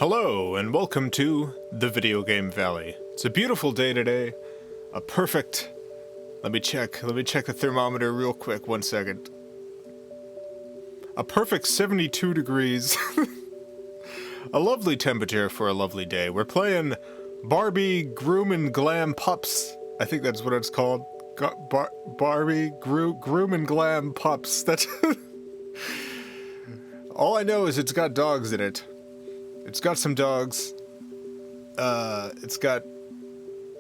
Hello, and welcome to the Video Game Valley. It's a beautiful day today. A perfect... Let me check the thermometer real quick, 1 second. A perfect 72 degrees. A lovely temperature for a lovely day. We're playing Barbie, Groom and Glam Pups. I think that's what it's called. Barbie, Groom and Glam Pups. That's... All I know is it's got dogs in it. It's got some dogs. It's got...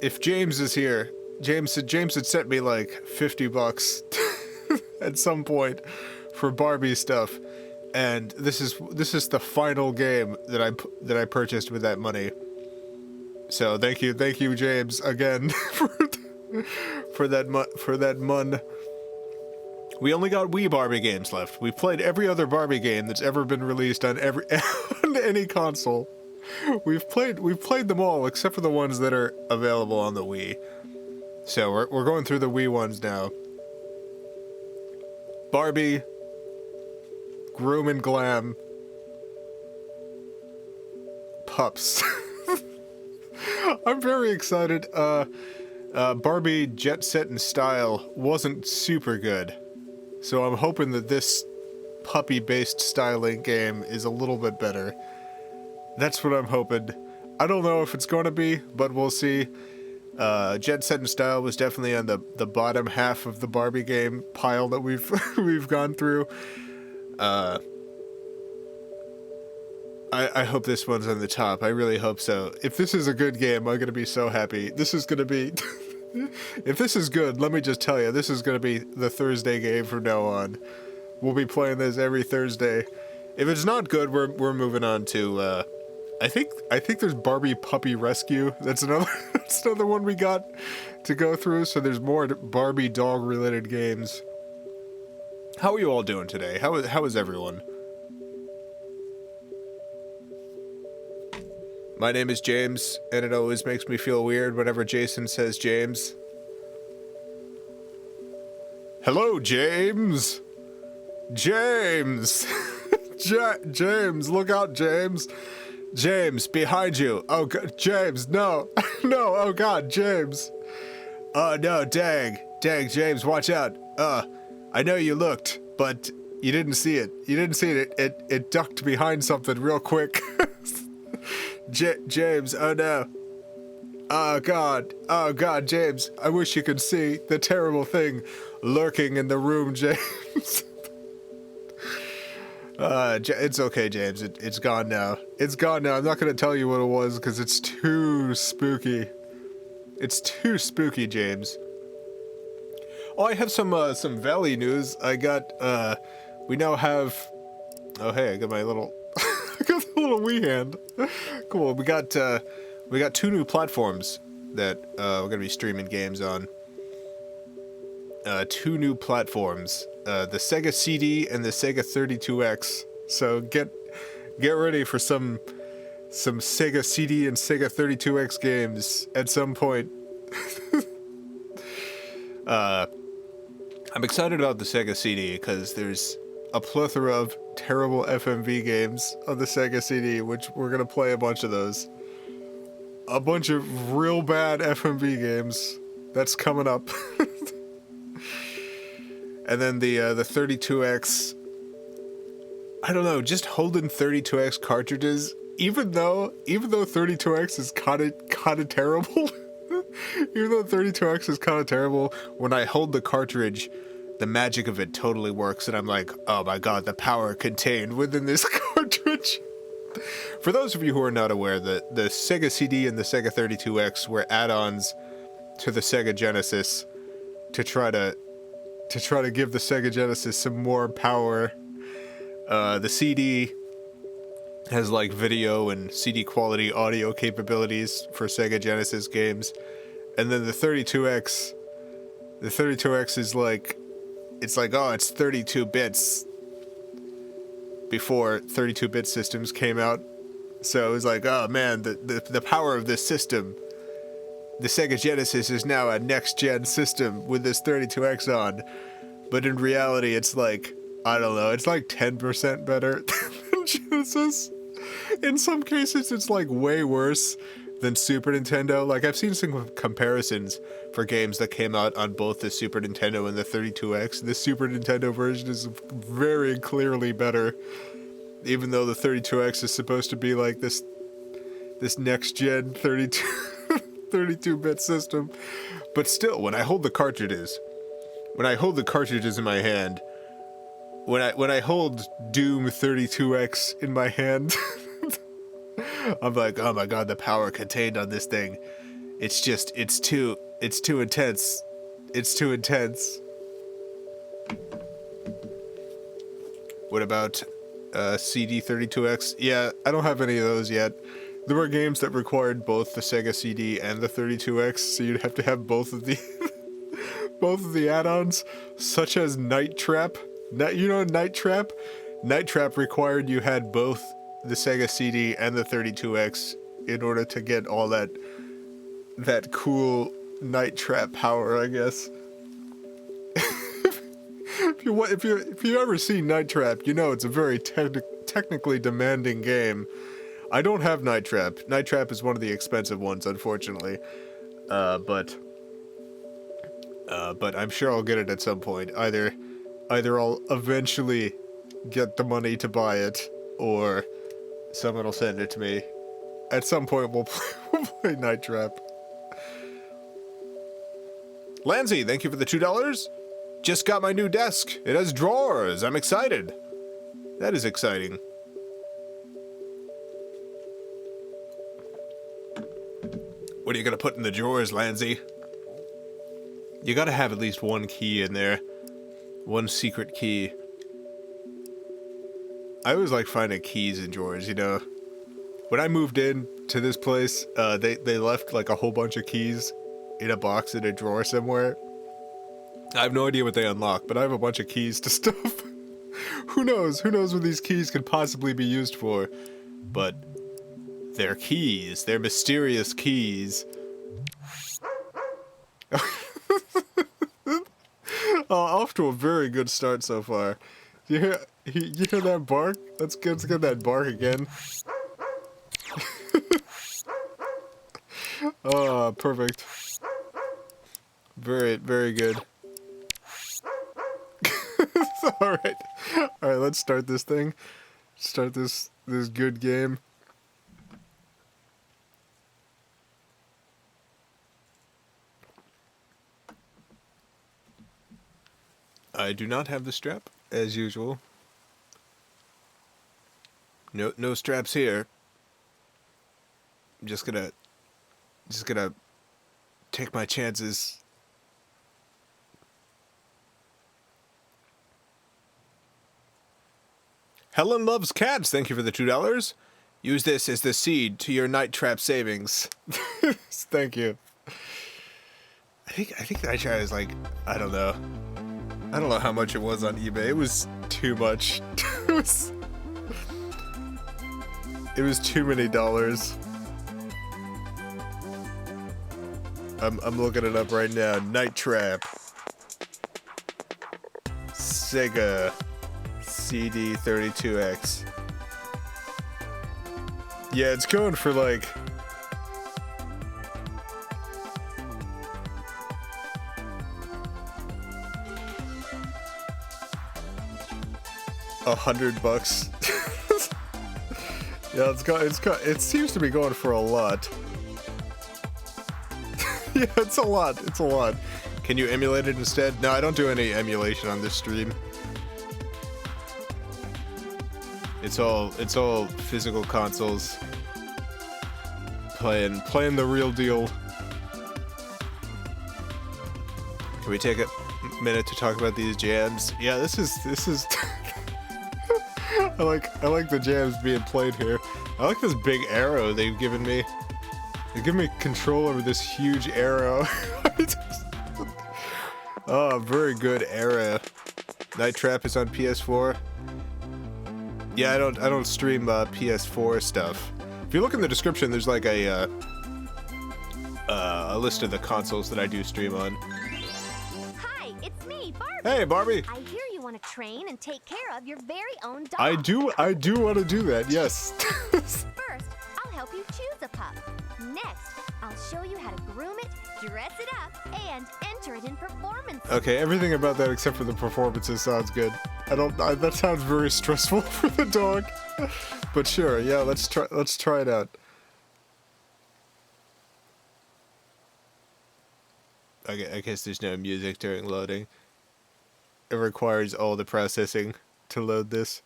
If James is here, James had sent me like $50 at some point for Barbie stuff, and this is the final game that I purchased with that money. So thank you, James, again for that mun. We only got Wii Barbie games left. We've played every other Barbie game that's ever been released on on any console. We've played them all except for the ones that are available on the Wii. So we're going through the Wii ones now. Barbie, Groom and Glam, Pups. I'm very excited. Barbie Jet Set and Style wasn't super good. So I'm hoping that this puppy-based styling game is a little bit better. That's what I'm hoping. I don't know if it's going to be, but we'll see. Jet Set and Style was definitely on the bottom half of the Barbie game pile that we've gone through. I hope this one's on the top. I really hope so. If this is a good game, I'm going to be so happy. This is going to be... If this is good, let me just tell you, this is going to be the Thursday game from now on. We'll be playing this every Thursday. If it's not good, we're moving on to, I think there's Barbie Puppy Rescue. That's another one we got to go through. So there's more Barbie dog related games. How are you all doing today? How is everyone? My name is James, and it always makes me feel weird whenever Jason says James. Hello, James! James! James, look out, James! James, behind you! Oh, God, James, no! No, oh God, James! No, dang, James, watch out! I know you looked, but you didn't see it. It ducked behind something real quick. James, oh no. Oh God, James, I wish you could see the terrible thing lurking in the room, James. It's okay, James, it's gone now. It's gone now. I'm not gonna tell you what it was, because it's too spooky. It's too spooky, James. Oh, I have some Valley news. I got, we now have... Oh, hey, I got my little... I got the little Wii hand. Cool. We got 2 new platforms that we're gonna be streaming games on. 2 new platforms, the Sega CD and the Sega 32X. So get ready for some Sega CD and Sega 32X games at some point. I'm excited about the Sega CD because there's a plethora of terrible FMV games on the Sega CD, which we're gonna play a bunch of those. A bunch of real bad FMV games. That's coming up. And then the 32X. I don't know, just holding 32X cartridges, even though 32X is kind of terrible. Even though 32X is kind of terrible, when I hold the cartridge, the magic of it totally works, and I'm like, oh my God, the power contained within this cartridge. For those of you who are not aware, the Sega CD and the Sega 32X were add-ons to the Sega Genesis to try to give the Sega Genesis some more power. The CD has like video and CD quality audio capabilities for Sega Genesis games, and then the 32X is like, it's like, oh, it's 32 bits before 32-bit systems came out. So it was like, oh man, the power of this system. The Sega Genesis is now a next-gen system with this 32X on. But in reality, it's like, I don't know, it's like 10% better than Genesis. In some cases, it's like way worse than Super Nintendo. Like, I've seen some comparisons for games that came out on both the Super Nintendo and the 32X. The Super Nintendo version is very clearly better, even though the 32X is supposed to be like this next-gen 32-bit system. But still, when I hold the cartridges in my hand, when I hold Doom 32X in my hand, I'm like, oh my god, the power contained on this thing. It's too intense. It's too intense. What about CD 32X? Yeah, I don't have any of those yet. There were games that required both the Sega CD and the 32X, so you'd have to have both of the both of the add-ons, such as Night Trap. You know Night Trap? Night Trap required you had both the Sega CD and the 32X in order to get all that cool Night Trap power, I guess. If you ever seen Night Trap, you know it's a very technically demanding game. I don't have Night Trap. Night Trap is one of the expensive ones, unfortunately. But I'm sure I'll get it at some point. Either I'll eventually get the money to buy it, or someone will send it to me. At some point, we'll play Night Trap. Lanzy, thank you for the $2. Just got my new desk. It has drawers. I'm excited. That is exciting. What are you gonna put in the drawers, Lanzy? You gotta have at least one key in there. One secret key. I always like finding keys in drawers, you know. When I moved in to this place, they left like a whole bunch of keys in a box in a drawer somewhere. I have no idea what they unlock, but I have a bunch of keys to stuff. Who knows? Who knows what these keys could possibly be used for? But they're keys. They're mysterious keys. Off to a very good start so far. You hear that bark? Let's get that bark again. Oh, perfect. Very, very good. Alright, let's start this thing. Start this good game. I do not have the strap, as usual. No straps here. I'm just gonna take my chances. Helen loves cats. Thank you for the $2. Use this as the seed to your Night Trap savings. Thank you. I think Night Trap is like, I don't know how much it was on eBay. It was too much. It was too many dollars. I'm looking it up right now. Night Trap. Sega CD 32X. Yeah, it's going for like $100. Yeah, it seems to be going for a lot. Yeah, it's a lot. Can you emulate it instead? No, I don't do any emulation on this stream. It's all physical consoles. Playing the real deal. Can we take a minute to talk about these jams? Yeah, this is I like the jams being played here. I like this big arrow they've given me. They give me control over this huge arrow. Oh, very good arrow. Night Trap is on PS4. Yeah, I don't stream PS4 stuff. If you look in the description, there's like a list of the consoles that I do stream on. Hi, it's me, Barbie. Hey, Barbie. I hear you want to train and take care of your very own dog. I do want to do that, yes. First, I'll help you choose a pup. Next, I'll show you how to groom it, dress it up, and enter it in performances. Okay, everything about that except for the performances sounds good. That sounds very stressful for the dog. But sure, yeah, let's try it out. Okay, I guess there's no music during loading. It requires all the processing to load this.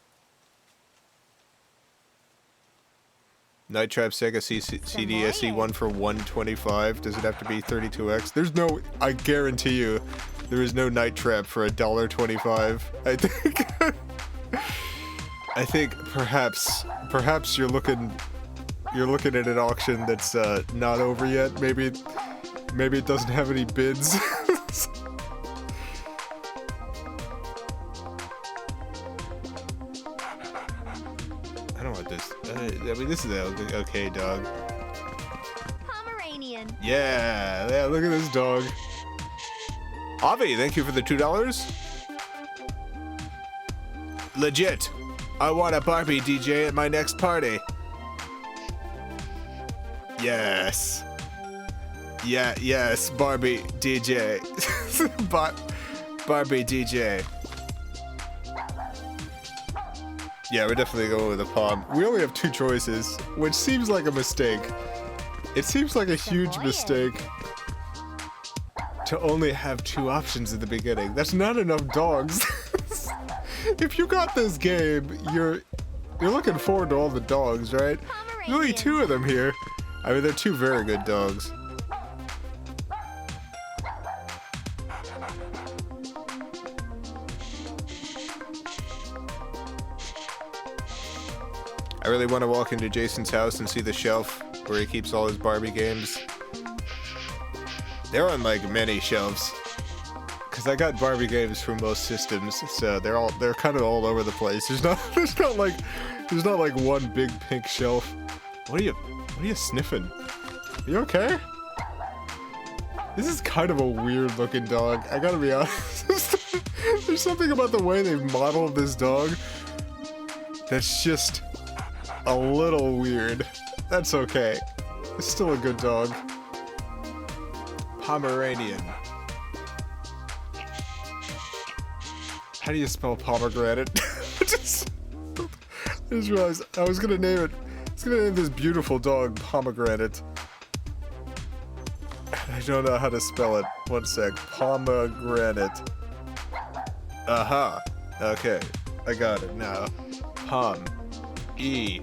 Night Trap Sega CD SE1 for $125. Does it have to be 32X? There's no, I guarantee you, there is no Night Trap for $1.25. I think perhaps you're looking at an auction that's not over yet. Maybe it doesn't have any bids. I don't want this. I mean, this is an okay dog. Pomeranian. Yeah, look at this dog. Avi, thank you for the $2. Legit. I want a Barbie DJ at my next party. Yes. Yeah, yes, Barbie DJ. Barbie DJ. Yeah, we're definitely going with a Pom. We only have 2 choices, which seems like a mistake. It seems like a huge mistake to only have 2 options at the beginning. That's not enough dogs. If you got this game, you're looking forward to all the dogs, right? There's only 2 of them here. I mean, they're 2 very good dogs. I really want to walk into Jason's house and see the shelf where he keeps all his Barbie games. They're on like many shelves. Cause I got Barbie games from most systems, so they're kind of all over the place. There's not like one big pink shelf. What are you sniffing? Are you okay? This is kind of a weird looking dog. I gotta be honest. There's something about the way they've modeled this dog that's just a little weird. That's okay. It's still a good dog. Pomeranian. How do you spell pomegranate? I just realized I was gonna name this beautiful dog Pomegranate. I don't know how to spell it. One sec. Pomegranate. Aha. Okay. I got it now. Pom. E.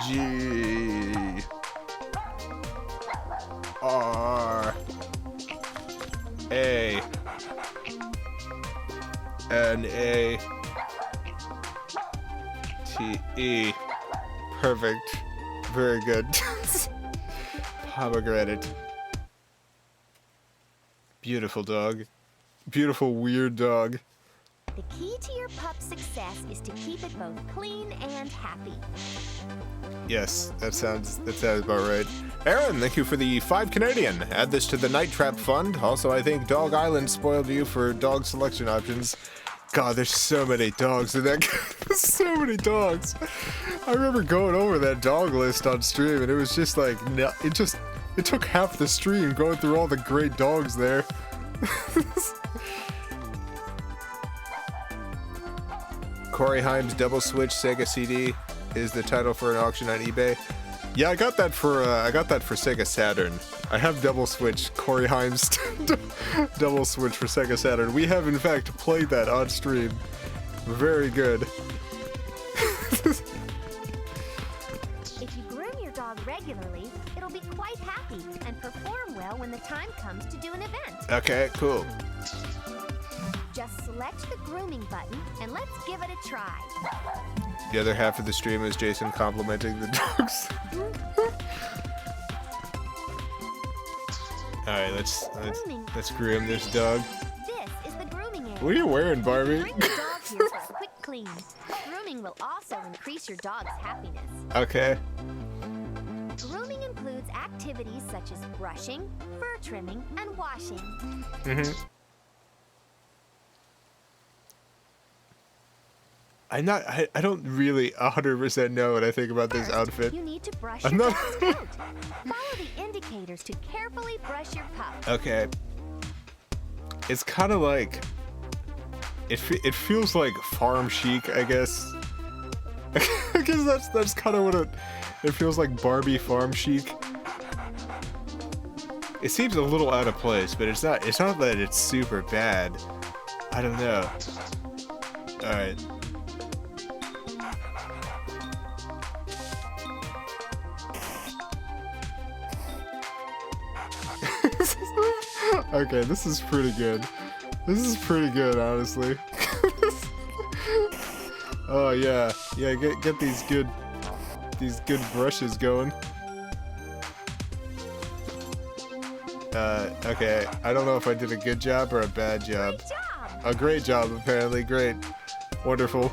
G. R. A. N. A. T. E. Perfect. Very good. Pomegranate. Beautiful dog. Beautiful, weird dog. The key to your pup's success is to keep it both clean and happy. Yes, that sounds about right. Aaron, thank you for the 5 Canadian. Add this to the Night Trap Fund. Also, I think Dog Island spoiled you for dog selection options. God, there's so many dogs in that game. So many dogs. I remember going over that dog list on stream, and it was just like, it took half the stream going through all the great dogs there. Corey Haim's Double Switch Sega CD is the title for an auction on eBay. Yeah, I got that for Sega Saturn. I have Double Switch, Corey Haim's Double Switch for Sega Saturn. We have in fact played that on stream. Very good. If you groom your dog regularly, it'll be quite happy and perform well when the time comes to do an event. Okay, cool. Just select the grooming button and let's give it a try. The other half of the stream is Jason complimenting the dogs. Alright, let's groom this dog. This is the grooming area. What are you wearing, Barbie? Bring the dog here for a quick clean. Grooming will also increase your dog's happiness. Okay. Grooming includes activities such as brushing, fur trimming, and washing. I don't really 100% know what I think about this outfit. You need to brush I'm your not- dog's coat. Follow the indicators to carefully brush your pup. Okay. It's kind of like... It feels like farm chic, I guess. I guess that's kind of what it feels like, Barbie farm chic. It seems a little out of place, but it's not that it's super bad. I don't know. Alright. Okay, this is pretty good. This is pretty good, honestly. Oh yeah, yeah. Get these good brushes going. Okay. I don't know if I did a good job or a bad job. A great job, apparently. Great, wonderful.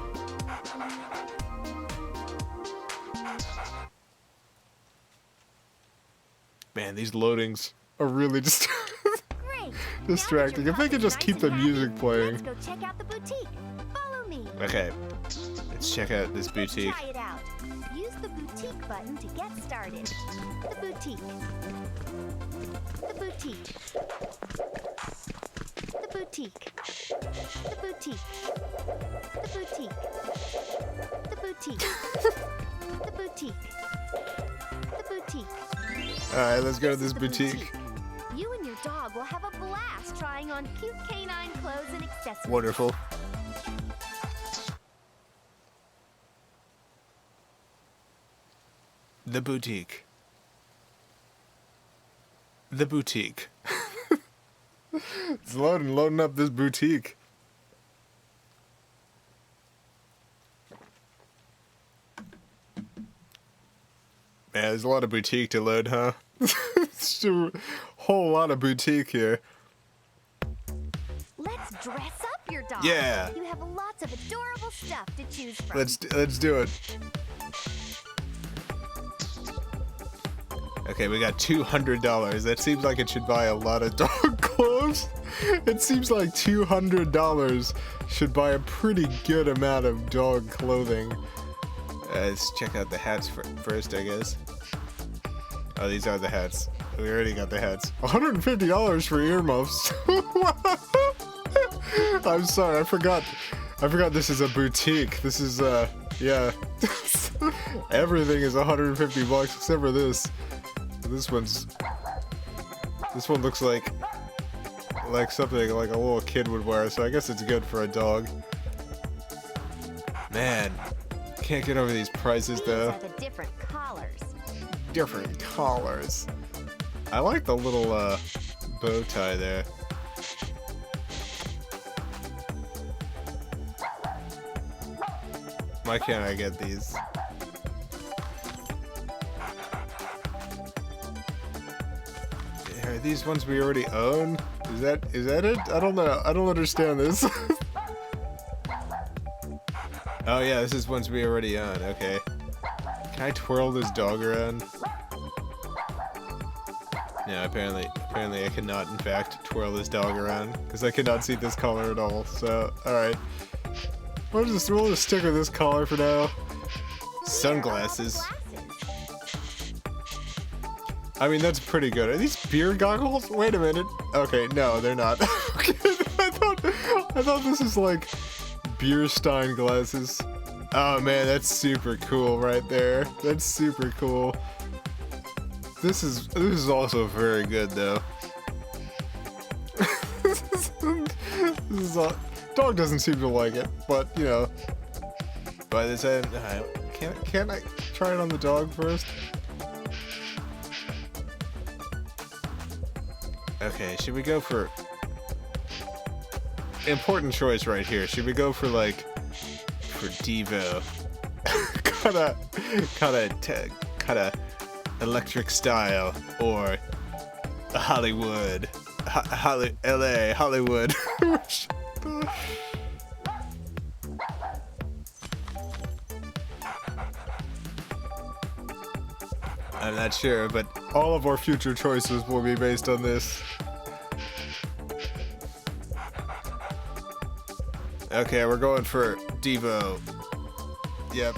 Man, these loadings are really just distracting. If I could just keep the music playing. Let's go check out the boutique. Follow me. Okay, let's check out this boutique. Try it out. Use the boutique button to get started. The boutique. The boutique. The boutique. The boutique. The boutique. The boutique. The boutique. The boutique. Alright, let's go to this The boutique. You and your dog will have a blast trying on cute canine clothes and accessories. Wonderful. The boutique. The boutique. It's loading up this boutique. Man, there's a lot of boutique to load, huh? It's a whole lot of boutique here. Let's dress up your dog. Yeah. You have lots of adorable stuff to choose from. Let's do it. Okay, we got $200. That seems like it should buy a lot of dog clothes. It seems like $200 should buy a pretty good amount of dog clothing. Let's check out the hats first, I guess. Oh, these are the hats. We already got the hats. $150 for earmuffs. I'm sorry, I forgot this is a boutique. This is, yeah. Everything is $150 except for this. This one looks like something like a little kid would wear, so I guess it's good for a dog. Man, can't get over these prices though. These are the different collars. Different collars. I like the little bow tie there. Why can't I get these? Are these ones we already own? Is that it? I don't know. I don't understand this. Oh yeah, this is ones we already own. Okay. Can I twirl this dog around? No, apparently I cannot in fact twirl this dog around because I cannot see this collar at all. So, all right. We'll just stick with this collar for now. Sunglasses. I mean, that's pretty good. Are these beer goggles? Wait a minute. Okay, no, they're not. Okay, I thought this is like beer stein glasses. Oh man, that's super cool right there. That's super cool. This is also very good though. This is all, dog doesn't seem to like it, but you know. By this end, can't I try it on the dog first? Okay, should we go for important choice right here? Should we go for Devo? kinda electric style or Hollywood, LA, Hollywood. I'm not sure, but all of our future choices will be based on this. Okay, we're going for Devo. Yep.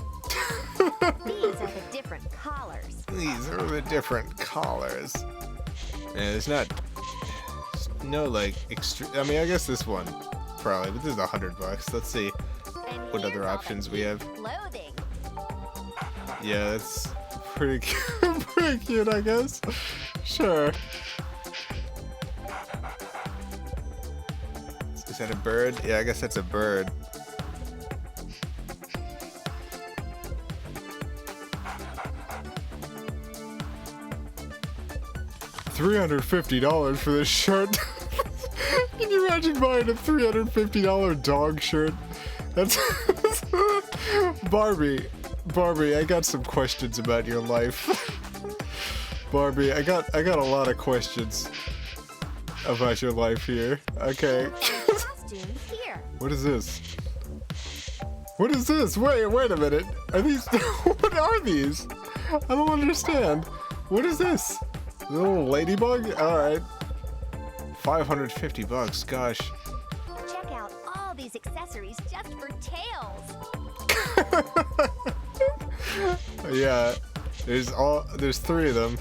These are the different collars. These are the different collars. Yeah, there's no like extreme. I mean, I guess this one probably, but this is $100. Let's see And what here's other all options the we have. clothing. Yeah, that's pretty cute. Pretty cute, I guess. Sure. Is that a bird? Yeah, I guess that's a bird. $350 for this shirt. Can you imagine buying a $350 dog shirt? That's Barbie. Barbie, I got some questions about your life. Barbie, I got a lot of questions about your life here. Okay. Costumes here. What is this? What is this? Wait a minute. Are these what are these? I don't understand. What is this? A little ladybug? Alright. $550, gosh. Check out all these accessories just for tails. Yeah. There's 3 of them.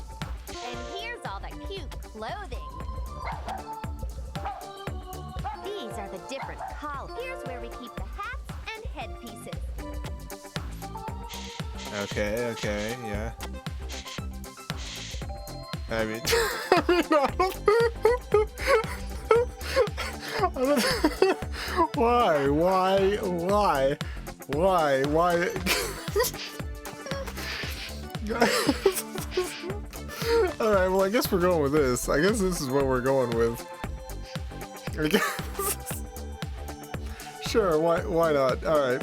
And here's all the cute clothing. These are the different collars. Here's where we keep the hats and headpieces. Okay, yeah. I mean, why? Alright, well, I guess we're going with this. I guess this is what we're going with. I guess. Sure, why not? Alright.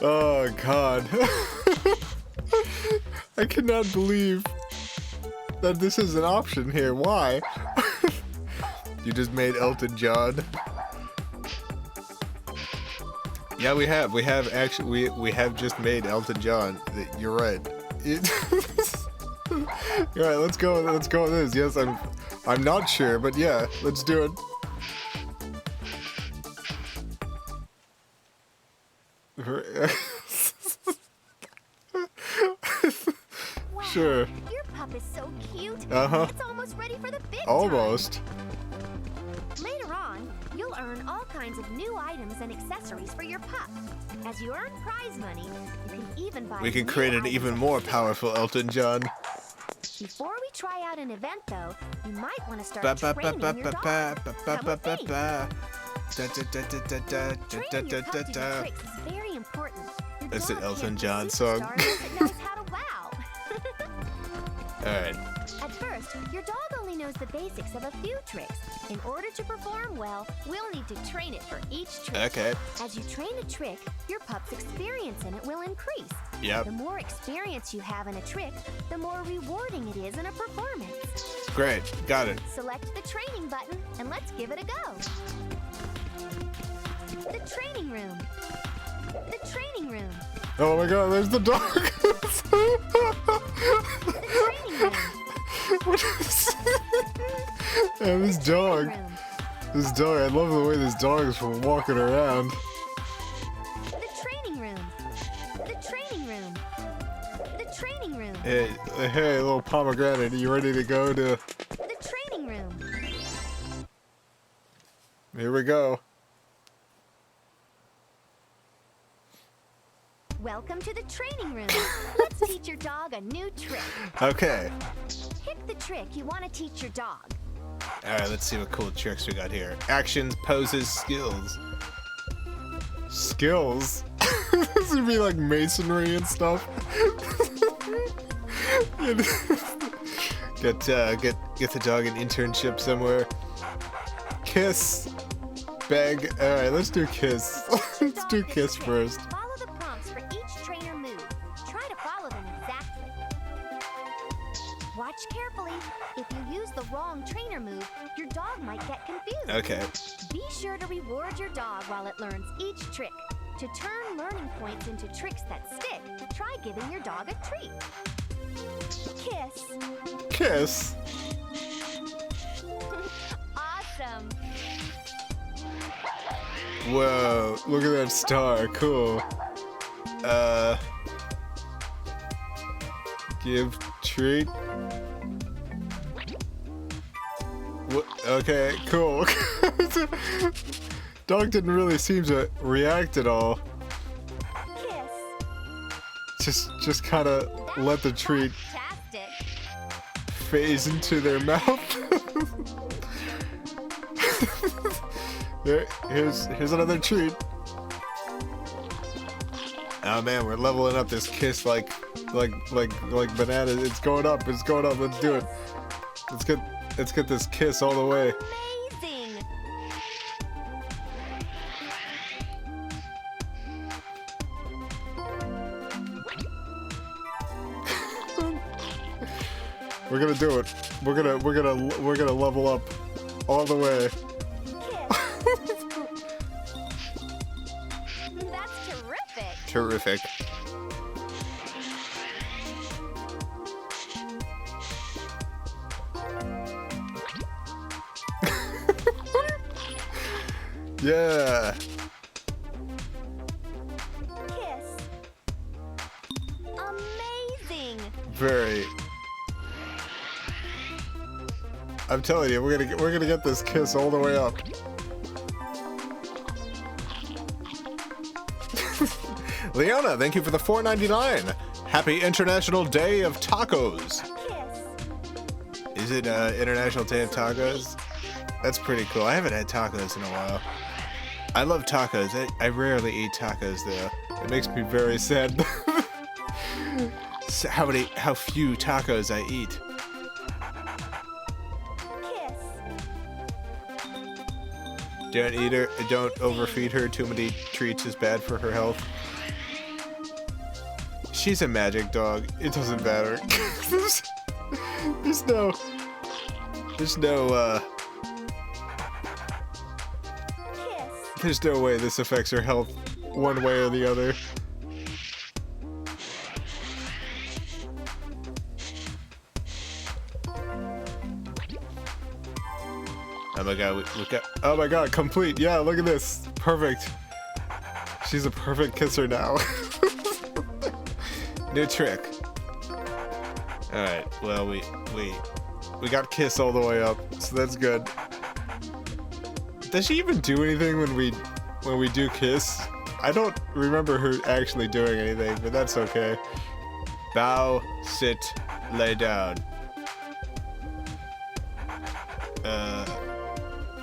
Oh, God. I cannot believe that this is an option here. Why? You just made Elton John. Yeah, we have actually we have just made Elton John. You're right. All right, let's go with this. Yes, I'm not sure, but yeah, let's do it. Wow, Sure. Your pup is so cute. Uh-huh. It's almost ready for the big Almost. time. Later on, you'll earn all kinds of new items and accessories for your pup. As you earn prize money, you can even buy We can new create an items even and more features. powerful Elton John. Before we try out an event, though, you might want to start Ba ba ba training ba your ba dog. ba Come ba with ba me. ba. Da da da da da da Training your pup to do da. tricks is very important. Your That's an dog Elton can't be John a song. superstar unless it knows how to wow. All right. At first, your dog only knows the basics of a few tricks. In order to perform well, we'll need to train it for each trick. Okay. As you train a trick, your pup's experience in it will increase. Yep. The more experience you have in a trick, the more rewarding it is in a performance. Great. Got it. Select the training button and let's give it a go. The training room. The training room. Oh my God! There's the dog. The training room. What is? Yeah, this dog. Training room. This dog. I love the way this dog is walking around. The training room. The training room. The training room. Hey, little pomegranate. You ready to go to? The training room. Here we go. Welcome to the training room. Let's teach your dog a new trick. Okay. Pick the trick you want to teach your dog. All right. Let's see what cool tricks we got here. Actions, poses, skills. Skills. This would be like masonry and stuff. Get the dog an internship somewhere. Kiss. Beg. All right. Let's do kiss. Let's do kiss first. Follow the prompts for each trainer move. Try to follow them exactly. Watch carefully. If you use the wrong trainer move, your dog might get confused. Okay. Be sure to reward your dog while it learns each trick. To turn learning points into tricks that stick, try giving your dog a treat. Kiss. Kiss. Awesome! Awesome. Whoa, look at that star. Cool. Give treat. What? Okay, cool. Dog didn't really seem to react at all. Kiss. Just kind of let the treat Fantastic. phase into their mouth. Here's another treat. Oh man, we're leveling up this kiss like banana. It's going up. It's going up. Let's do it. Let's get this kiss all the way. Amazing. We're gonna do it. We're gonna level up all the way. That's terrific. Terrific. Yeah. Kiss. Amazing. Very. I'm telling you, we're gonna get this kiss all the way up. Leona, thank you for the $4.99. Happy International Day of Tacos. Kiss. Is it International Day of Tacos? That's pretty cool. I haven't had tacos in a while. I love tacos. I rarely eat tacos though. It makes me very sad. How few tacos I eat. Kiss. Don't eat her. Don't overfeed her. Too many treats is bad for her health. She's a magic dog. It doesn't matter. There's no there's no way this affects her health one way or the other. Oh my god, we got, oh my god, complete. Yeah, look at this. Perfect. She's a perfect kisser now. New trick. Alright, well we got kiss all the way up, so that's good. Does she even do anything when we do kiss? I don't remember her actually doing anything, but that's okay. Bow, sit, lay down.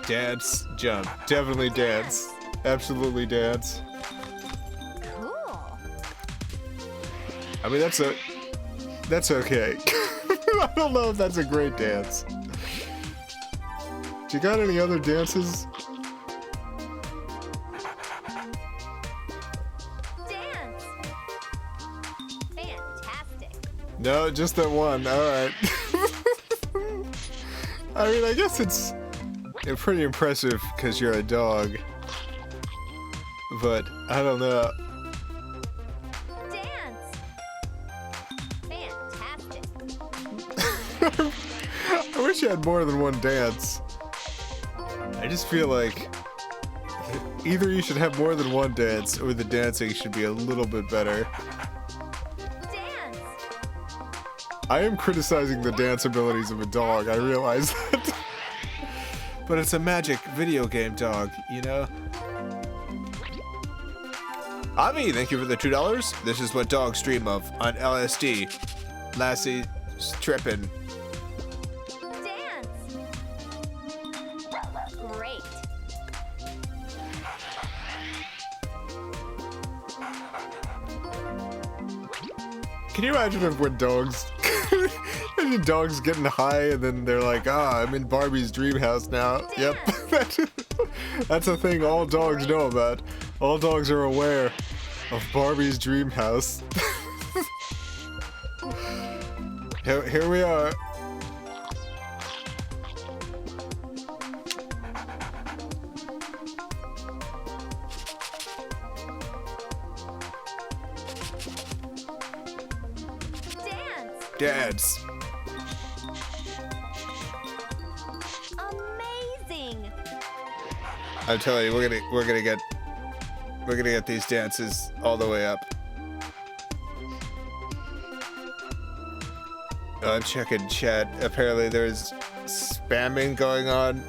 Dance, jump. Definitely dance. Absolutely dance. Cool. I mean, that's okay. I don't know if that's a great dance. You got any other dances? Dance. Fantastic. No, just that one. Alright. I mean, I guess it's pretty impressive because you're a dog. But, I don't know. Dance. Fantastic. I wish you had more than one dance. I just feel like either you should have more than one dance or the dancing should be a little bit better. Dance. I am criticizing the dance abilities of a dog, I realize that. But it's a magic video game dog, you know? Avi, thank you for the $2. This is what dogs dream of on LSD. Lassie's trippin'. Dance. Great. Can you imagine if when dogs... imagine dogs getting high and then they're like, ah, I'm in Barbie's dream house now. Yep. That's a thing all dogs know about. All dogs are aware of Barbie's dream house. Here we are. Dance. Amazing. I'm telling you, we're gonna get these dances all the way up. Oh, I'm checking chat. Apparently there's spamming going on.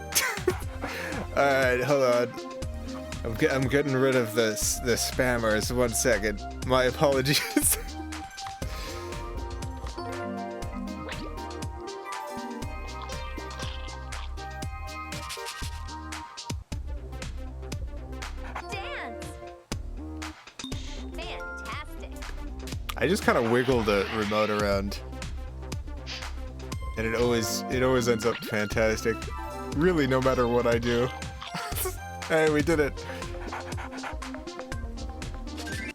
Alright, hold on. I'm getting rid of the spammers. 1 second. My apologies. I just kind of wiggle the remote around, and it always ends up fantastic. Really, no matter what I do. Hey, we did it.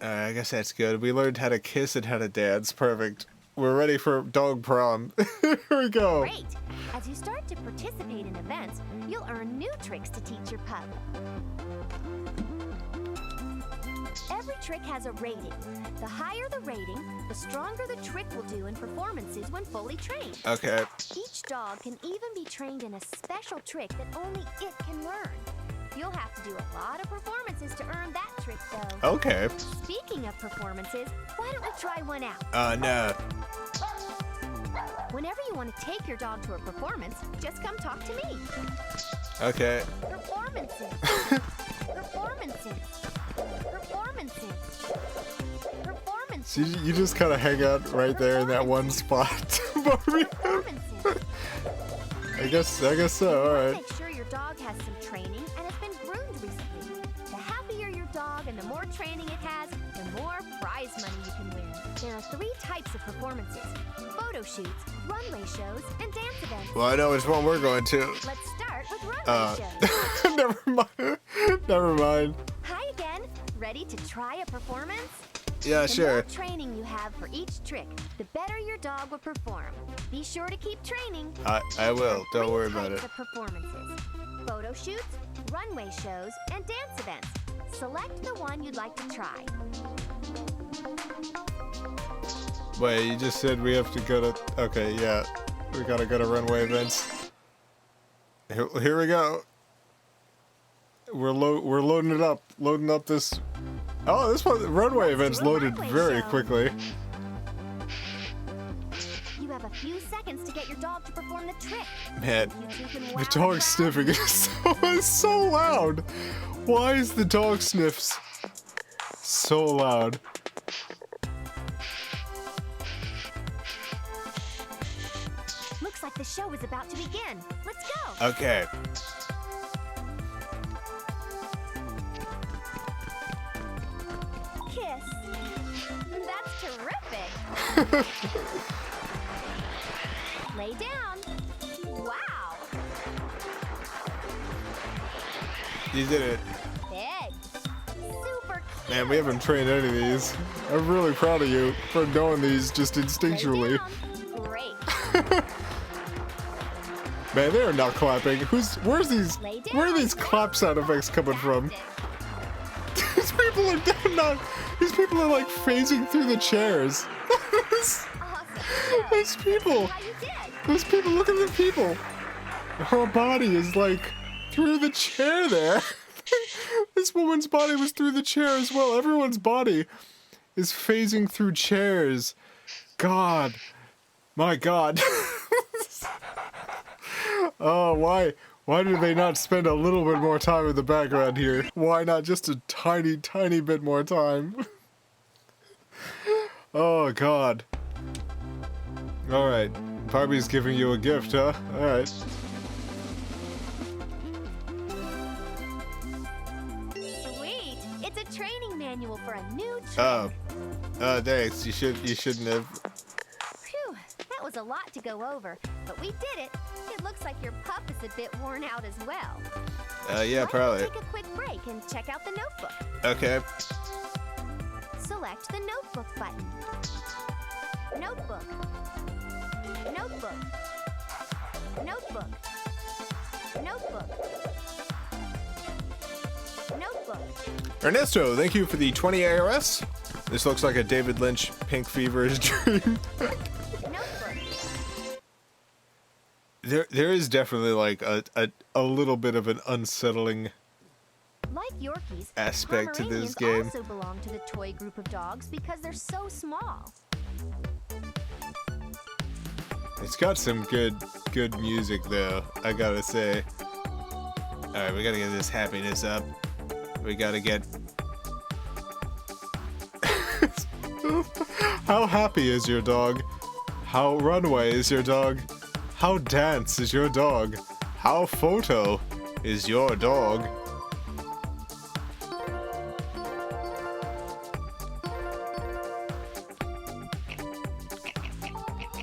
I guess that's good. We learned how to kiss and how to dance. Perfect. We're ready for dog prom. Here we go. Great. As you start to participate in events, you'll earn new tricks to teach your pup. Every trick has a rating. The higher the rating, the stronger the trick will do in performances when fully trained. Okay. Each dog can even be trained in a special trick that only it can learn. You'll have to do a lot of performances to earn that trick, though. Okay. Speaking of performances, why don't we try one out? No. Whenever you want to take your dog to a performance, just come talk to me. Okay. Performances. Performances. Performances. Performances. So you just kind of hang out right there in that one spot, Barbie. I guess so. All right. Make sure your dog has some training and has been groomed recently. The happier your dog and the more training it has, the more prize money you can win. There are 3 types of performances: photo shoots, runway shows, and dance events. Well, I know which one we're going to. Let's start with runway shows. Never mind. Never mind. Hi again. Ready to try a performance? Yeah, The sure. more training you have for each trick, the better your dog will perform. Be sure to keep training. I will. Don't worry about it. 3 types of performances: photo shoots, runway shows, and dance events. Select the one you'd like to try. Wait, you just said we have to go to... Okay, yeah. We gotta go to runway events. Here we go. We're loading it up. Loading up this... Oh, this one, runway events loaded very quickly. You have a few seconds to get your dog to perform the trick. Man, You two can the wow dog the sniffing is so loud. Why is the dog sniffs so loud? Looks like the show is about to begin. Let's go. Okay. Kiss. That's terrific. Lay down. Wow. You did it. Big. Super cute. Man, we haven't trained any of these. I'm really proud of you for knowing these just Lay instinctually. down. Great. Man, they're not clapping. Where are these Lay clap sound effects coming from? These people are these people are like phasing through the chairs. Awesome. Those people. How you did. Those people, look at the people. Her body is like through the chair there. This woman's body was through the chair as well. Everyone's body is phasing through chairs. God. My God. Oh, why do they not spend a little bit more time in the background here? Why not just a tiny, tiny bit more time? Oh, God. Alright. Barbie's giving you a gift, huh? Alright. Sweet. It's a training manual for a new trick. Oh. Thanks. You shouldn't have. Phew, that was a lot to go over, but we did it. It looks like your pup is a bit worn out as well. Yeah, Why probably. don't you take a quick break and check out the notebook. Okay. Select the notebook button. Notebook. Notebook. Notebook. Notebook. Notebook. Ernesto, thank you for the 20 ARS. This looks like a David Lynch Pink Fever's dream. Notebook. There is definitely like a little bit of an unsettling Like Yorkies, aspect to this Pomeranians game. also belong to the toy group of dogs because they're so small. It's got some good music though, I gotta say. Alright, we gotta get this happiness up. We gotta get... How happy is your dog? How runway is your dog? How dance is your dog? How photo is your dog?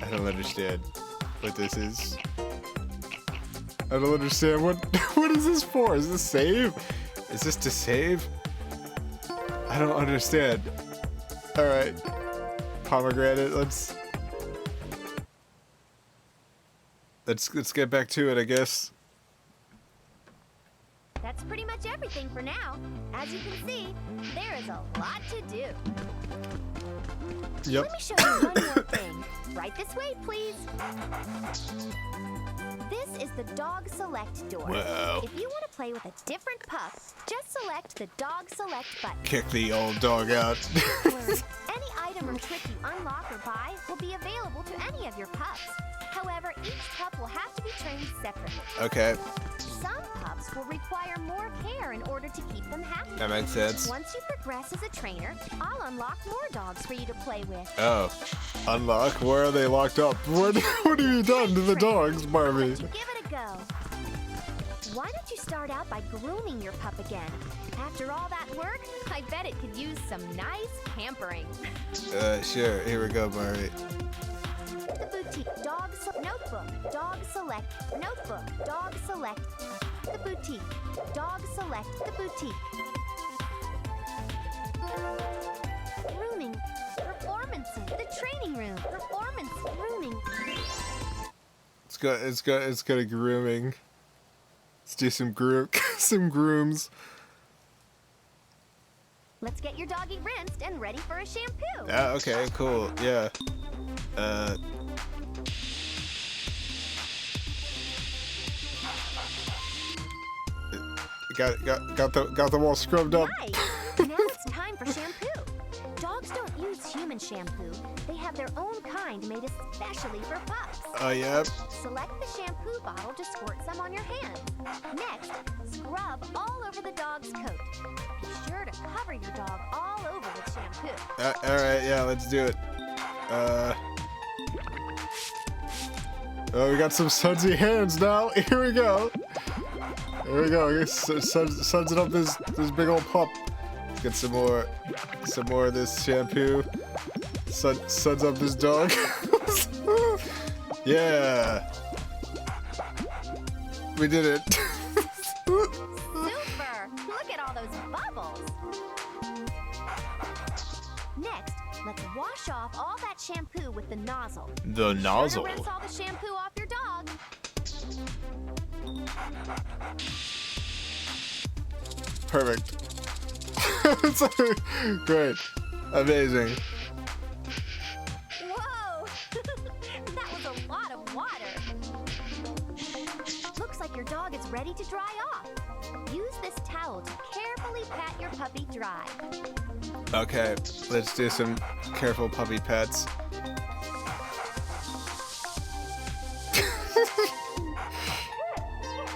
I don't understand what this is. I don't understand what is this for? Is this save? Is this to save? I don't understand. Alright. Pomegranate, let's get back to it, I guess. That's pretty much everything for now. As you can see, there is a lot to do. Yep. Let me show you one more thing. Right this way, please. This is the Dog Select door. Wow. If you want to play with a different pup, just select the Dog Select button. Kick the old dog out. Any item or trick you unlock or buy will be available to any of your pups. However, each pup will have to be trained separately. Okay, Some pups will require more care in order to keep them happy. that makes sense. Once you progress as a trainer, I'll unlock more dogs for you to play with. Oh, unlock? Where are they locked up? What have you done to the dogs, Barbie? Give it a go. Why don't you start out by grooming your pup again? After all that work, I bet it could use some nice pampering. Sure. Here we go, Barbie. The boutique notebook, dog select, notebook, dog select. The boutique, dog select, the boutique. Grooming, performances, the training room, performance, grooming. It's got a grooming. Let's do some some grooms. Let's get your doggy rinsed and ready for a shampoo. Okay, cool. Yeah. Got them all scrubbed up. Nice. Now it's time for shampoo. Dogs don't use human shampoo. They have their own kind made especially for pups. Oh, yep. Select the shampoo bottle to squirt some on your hand. Next, scrub all over the dog's coat. Be sure to cover your dog all over with shampoo. Alright, yeah, let's do it. Oh, we got some sudsy hands now. Here we go. Here we go. Suds it up this big old pup. Let's get some more of this shampoo. Suds up this dog. Yeah. We did it. Super! Look at all those bubbles. Next, let's wash off all that shampoo with the nozzle. The nozzle. Rinse all the shampoo off your dog. Perfect. Great. Amazing. Whoa! That was a lot of water. Looks like your dog is ready to dry off. Use this towel to carefully pat your puppy dry. Okay, let's do some careful puppy pets.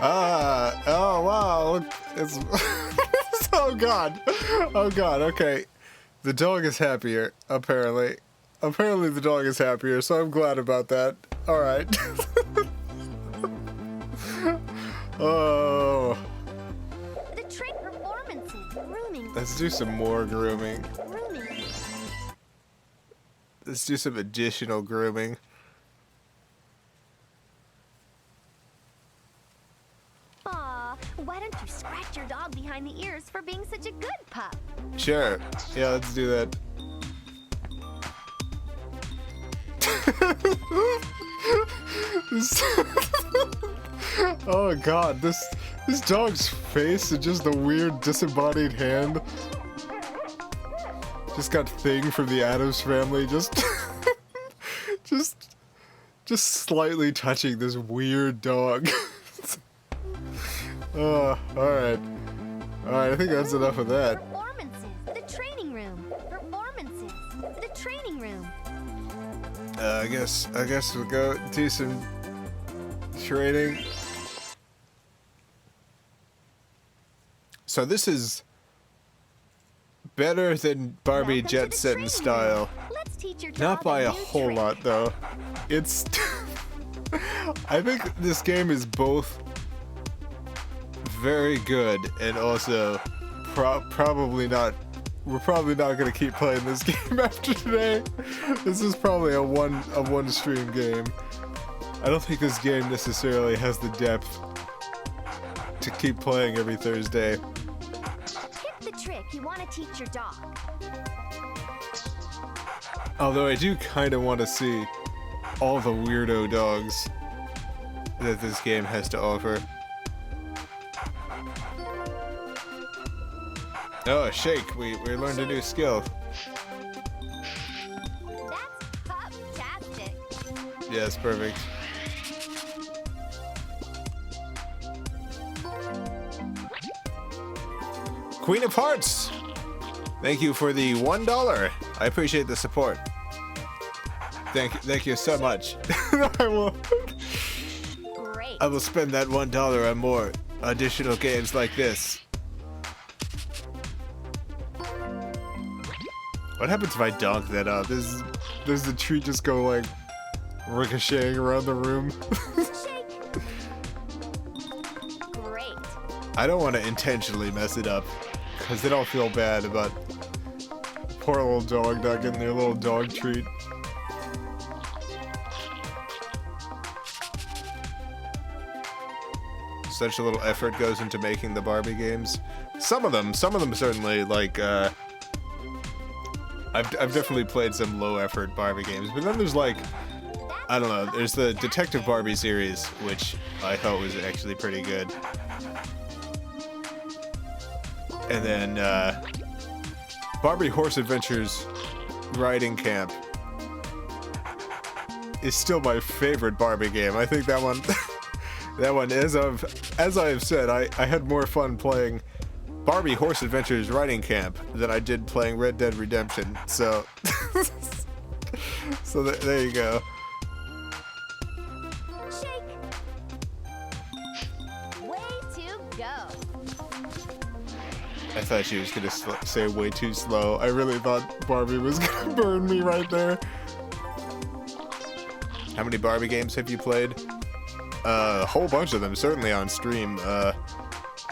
Oh wow, look, it's oh god, okay. The dog is happier, apparently. Apparently the dog is happier, so I'm glad about that. Alright. Oh. The trick performances, grooming. Let's do some more grooming. Grooming. Let's do some additional grooming. Aw, why don't you scratch your dog behind the ears for being such a good pup? Sure. Yeah, let's do that. Oh god, this dog's face and just the weird disembodied hand. Just got Thing from the Addams Family, just just slightly touching this weird dog. Oh, alright. Alright, I think that's enough of that. Performances, the training room. Performances, the training room. I guess we'll go do some training. So this is better than Barbie Welcome to Jet the Set in training style. room. Let's teach your Not dog by a new whole trick. lot though. It's I think this game is both very good and also probably not. We're probably not gonna keep playing this game after today. This is probably a one stream game. I don't think this game necessarily has the depth to keep playing every Thursday. Pick the trick you want to teach your dog. Although I do kind of want to see all the weirdo dogs that this game has to offer. Oh, shake. We learned a new skill. That's pup-tastic. Yes, perfect. Queen of Hearts! Thank you for the $1. I appreciate the support. Thank you so much. I Great. will spend that $1 on more additional games like this. What happens if I donk that up? Does the tree just go like ricocheting around the room? Shake. Great. I don't want to intentionally mess it up, because then I'll feel bad about poor little dog not getting their little dog treat. Such a little effort goes into making the Barbie games. Some of them certainly, like, I've definitely played some low effort Barbie games, but then there's like, I don't know, there's the Detective Barbie series, which I thought was actually pretty good. And then, Barbie Horse Adventures Riding Camp is still my favorite Barbie game. I think that one, as I have said, I had more fun playing Barbie Horse Adventures Riding Camp than I did playing Red Dead Redemption. So, there you go. Shake. Way to go. I thought she was gonna say way too slow. I really thought Barbie was gonna burn me right there. How many Barbie games have you played? A whole bunch of them, certainly on stream.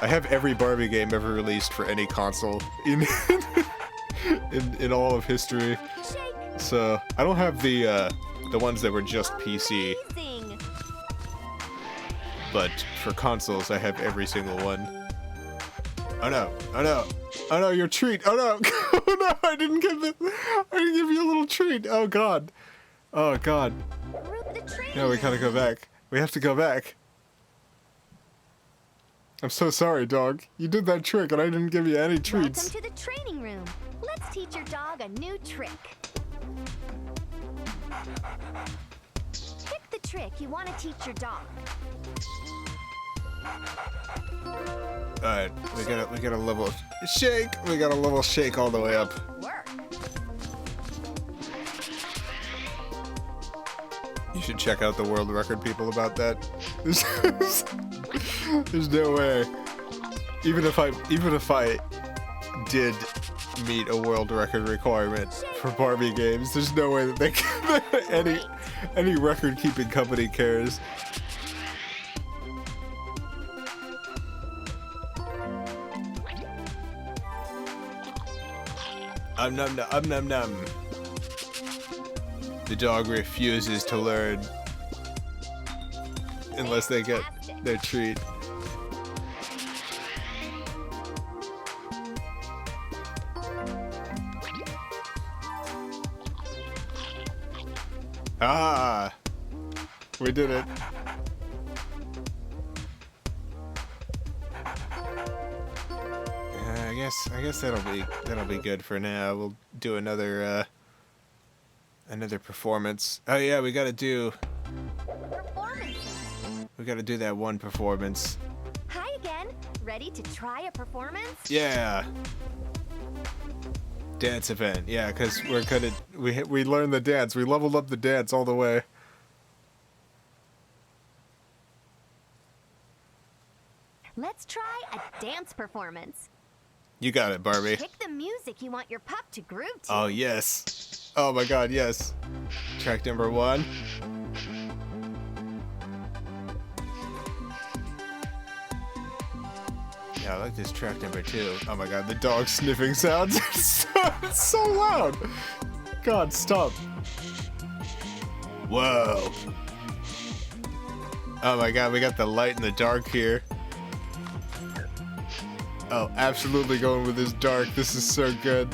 I have every Barbie game ever released for any console in all of history. Shake. So I don't have the ones that were just PC, Amazing. but for consoles I have every single one. Oh no! Oh no! Oh no! Your treat! Oh no! Oh no! I didn't give you a little treat! Oh god! Oh god! Group the training No, we gotta go back. We have to go back. I'm so sorry, dog. You did that trick and I didn't give you any treats. Welcome to the training room. Let's teach your dog a new trick. Pick the trick you want to teach your dog. Alright, we got a level shake. We got a level shake all the way up. Work. You should check out the world record people about that. There's no way. Even if I did meet a world record requirement for Barbie games, there's no way that they can, any record keeping company cares. Num num. The dog refuses to learn unless they get their treat. Ah, we did it. I guess that'll be good for now. We'll do another performance. Oh yeah, we gotta do that one performance. Hi again. ready to try a performance? Yeah. Dance event. Yeah, because we're gonna we learned the dance. We leveled up the dance all the way. Let's try a dance performance. You got it, Barbie. Pick the music you want your pup to groove to. Oh, yes. Oh, my God, yes. Track number 1. Yeah, I like this track number 2. Oh, my God, the dog sniffing sounds. It's so loud. God, stop. Whoa. Oh, my God, we got the light in the dark here. Oh, absolutely going with this dark. This is so good.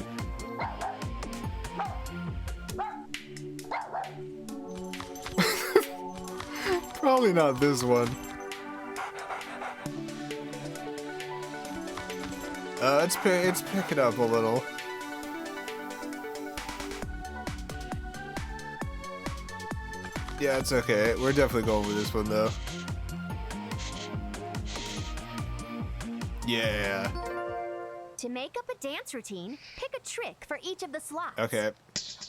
Probably not this one. It's picking up a little. Yeah, it's okay. We're definitely going with this one though. Yeah. To make up a dance routine, pick a trick for each of the slots. Okay.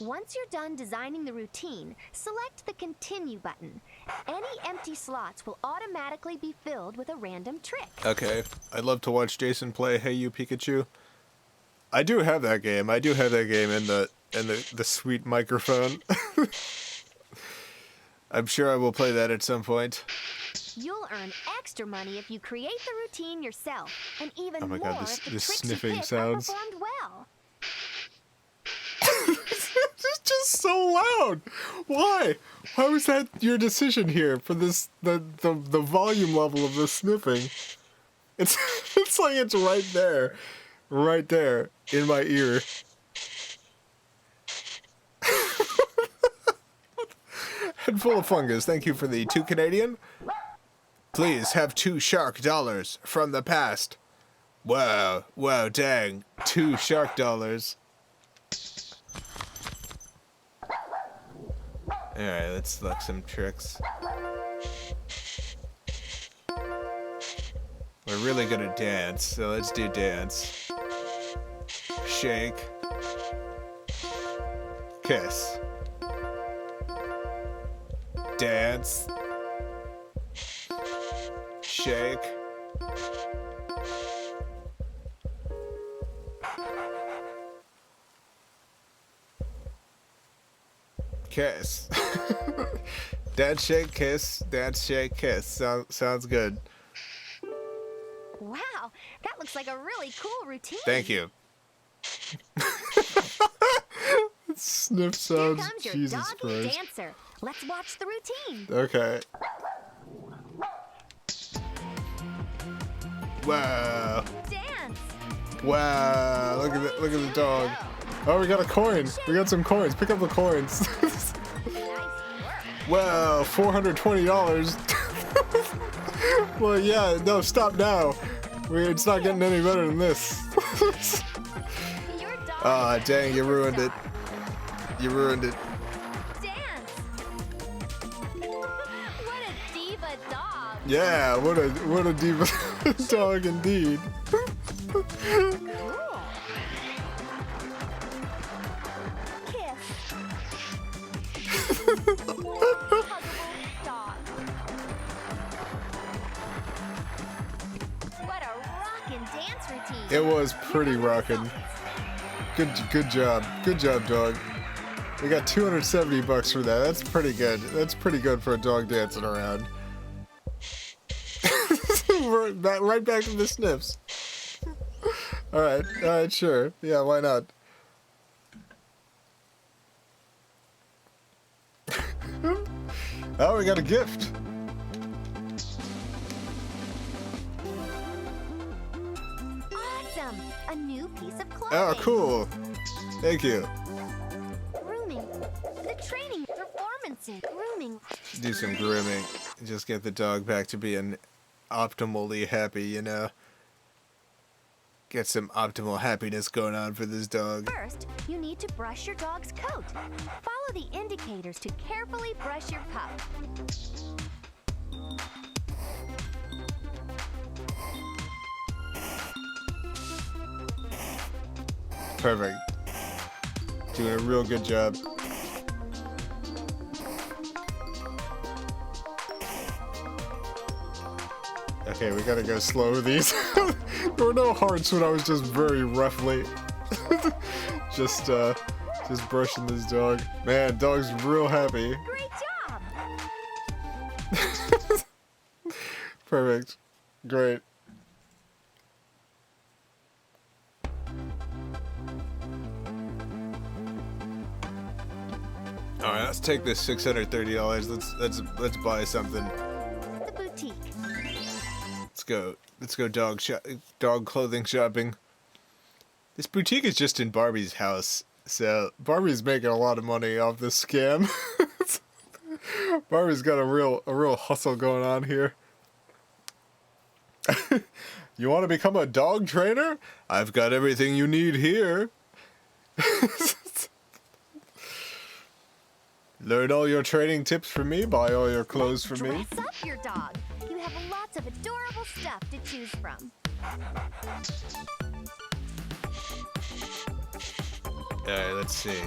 Once you're done designing the routine, select the Continue button. Any empty slots will automatically be filled with a random trick. Okay. I'd love to watch Jason play Hey You Pikachu. I do have that game. I do have that game in the sweet microphone. I'm sure I will play that at some point. You'll earn extra money if you create the routine yourself, and even Oh my more God, if the this tricks sniffing you pick sounds. are performed well. It's just so loud. Why? Why was that your decision here for this the volume level of the sniffing? It's it's like it's right there in my ear. Head full of fungus. Thank you for the 2 Canadian. Please have 2 shark dollars from the past. Wow, dang, 2 shark dollars. Alright, let's select some tricks. We're really good at dance, so let's do dance. Shake. Kiss. Dance. Shake. Kiss. Dance, shake, kiss. Dance, shake, kiss. Sounds good. Wow, that looks like a really cool routine. Thank you. Sniff Here sounds. comes your Jesus doggy Christ. dancer. Let's watch the routine. Okay. Wow. Dance. Wow. Look at the dog. Oh, we got a coin. We got some coins. Pick up the coins. Nice work. Wow, $420. Well, yeah, no, stop now. It's not getting any better than this. Your dog Ah, is a dang, you ruined it. superstar. You ruined it. Dance. What a diva dog. Yeah, what a diva dog indeed. Cool. Kiss. Huggable dog. What a rockin' dance routine. It was pretty rockin'. Good job. Good job, dog. We got $270 for that. That's pretty good. That's pretty good for a dog dancing around. Right back to the sniffs. Alright, sure. Yeah, why not? Oh, we got a gift. Awesome! A new piece of clothing. Oh, cool. Thank you. Grooming. The training performances. Grooming. Do some grooming. Just get the dog back to being optimally happy, you know? Get some optimal happiness going on for this dog. First, you need to brush your dog's coat. Follow the indicators to carefully brush your pup. Perfect. Doing a real good job. Okay, we gotta go slow with these. There were no hearts when I was just very roughly just brushing this dog. Man, dog's real happy. Great job! Perfect. Great. All right, let's take this $630. Let's buy something. The boutique. Let's go dog clothing shopping. This boutique is just in Barbie's house, so Barbie's making a lot of money off this scam. Barbie's got a real hustle going on here. You want to become a dog trainer? I've got everything you need here. Learn all your training tips from me, buy all your clothes from me. Dress up your dog. You have lots of adorable stuff to choose from. Alright, let's see.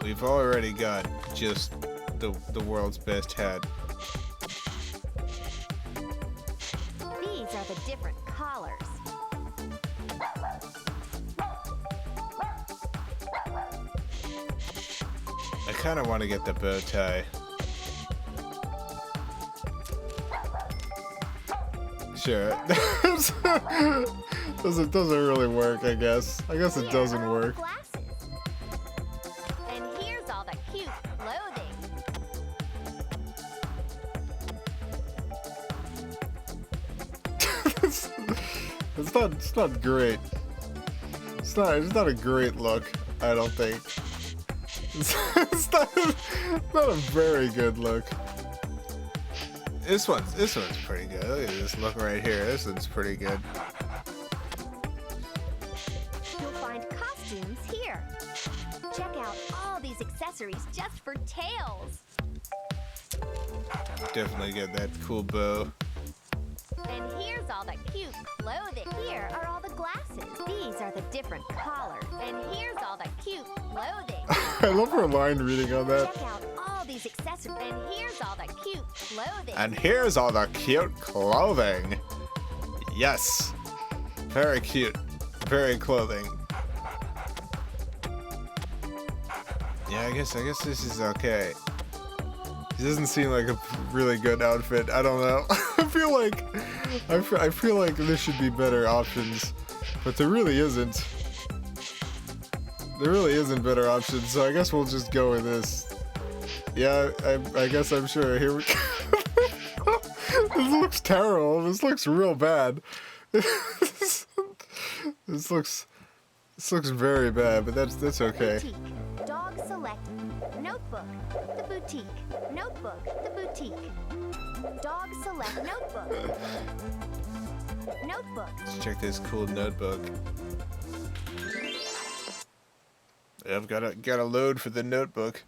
We've already got just the world's best hat. These are the different collars. I kind of want to get the bow tie. Sure. doesn't really work, I guess. I guess it doesn't work. Glasses. And here's all the cute clothing. It's not great. It's not a great look, I don't think. It's not a very good look. This one's pretty good. Look at this look right here. This one's pretty good. You'll find costumes here. Check out all these accessories just for tails. Definitely get that cool bow. And here's all the cute clothing. Here are all the glasses. These are the different collars. And here's all the cute clothing. I love her line reading on that. Check out all these accessories. And here's all the cute clothing. And here's all the cute clothing. Yes. Very cute. Very clothing. Yeah, I guess this is okay. It doesn't seem like a really good outfit. I don't know. I feel like there should be better options, but there really isn't. There really isn't better options, so I guess we'll just go with this. Yeah, I guess I'm sure. Here we go. This looks terrible. This looks real bad. This looks very bad, but that's okay. Boutique. Dog select. Notebook. The boutique. Notebook. The boutique. Dog select notebook. Notebook. Let's check this cool notebook. I've got a load for the notebook.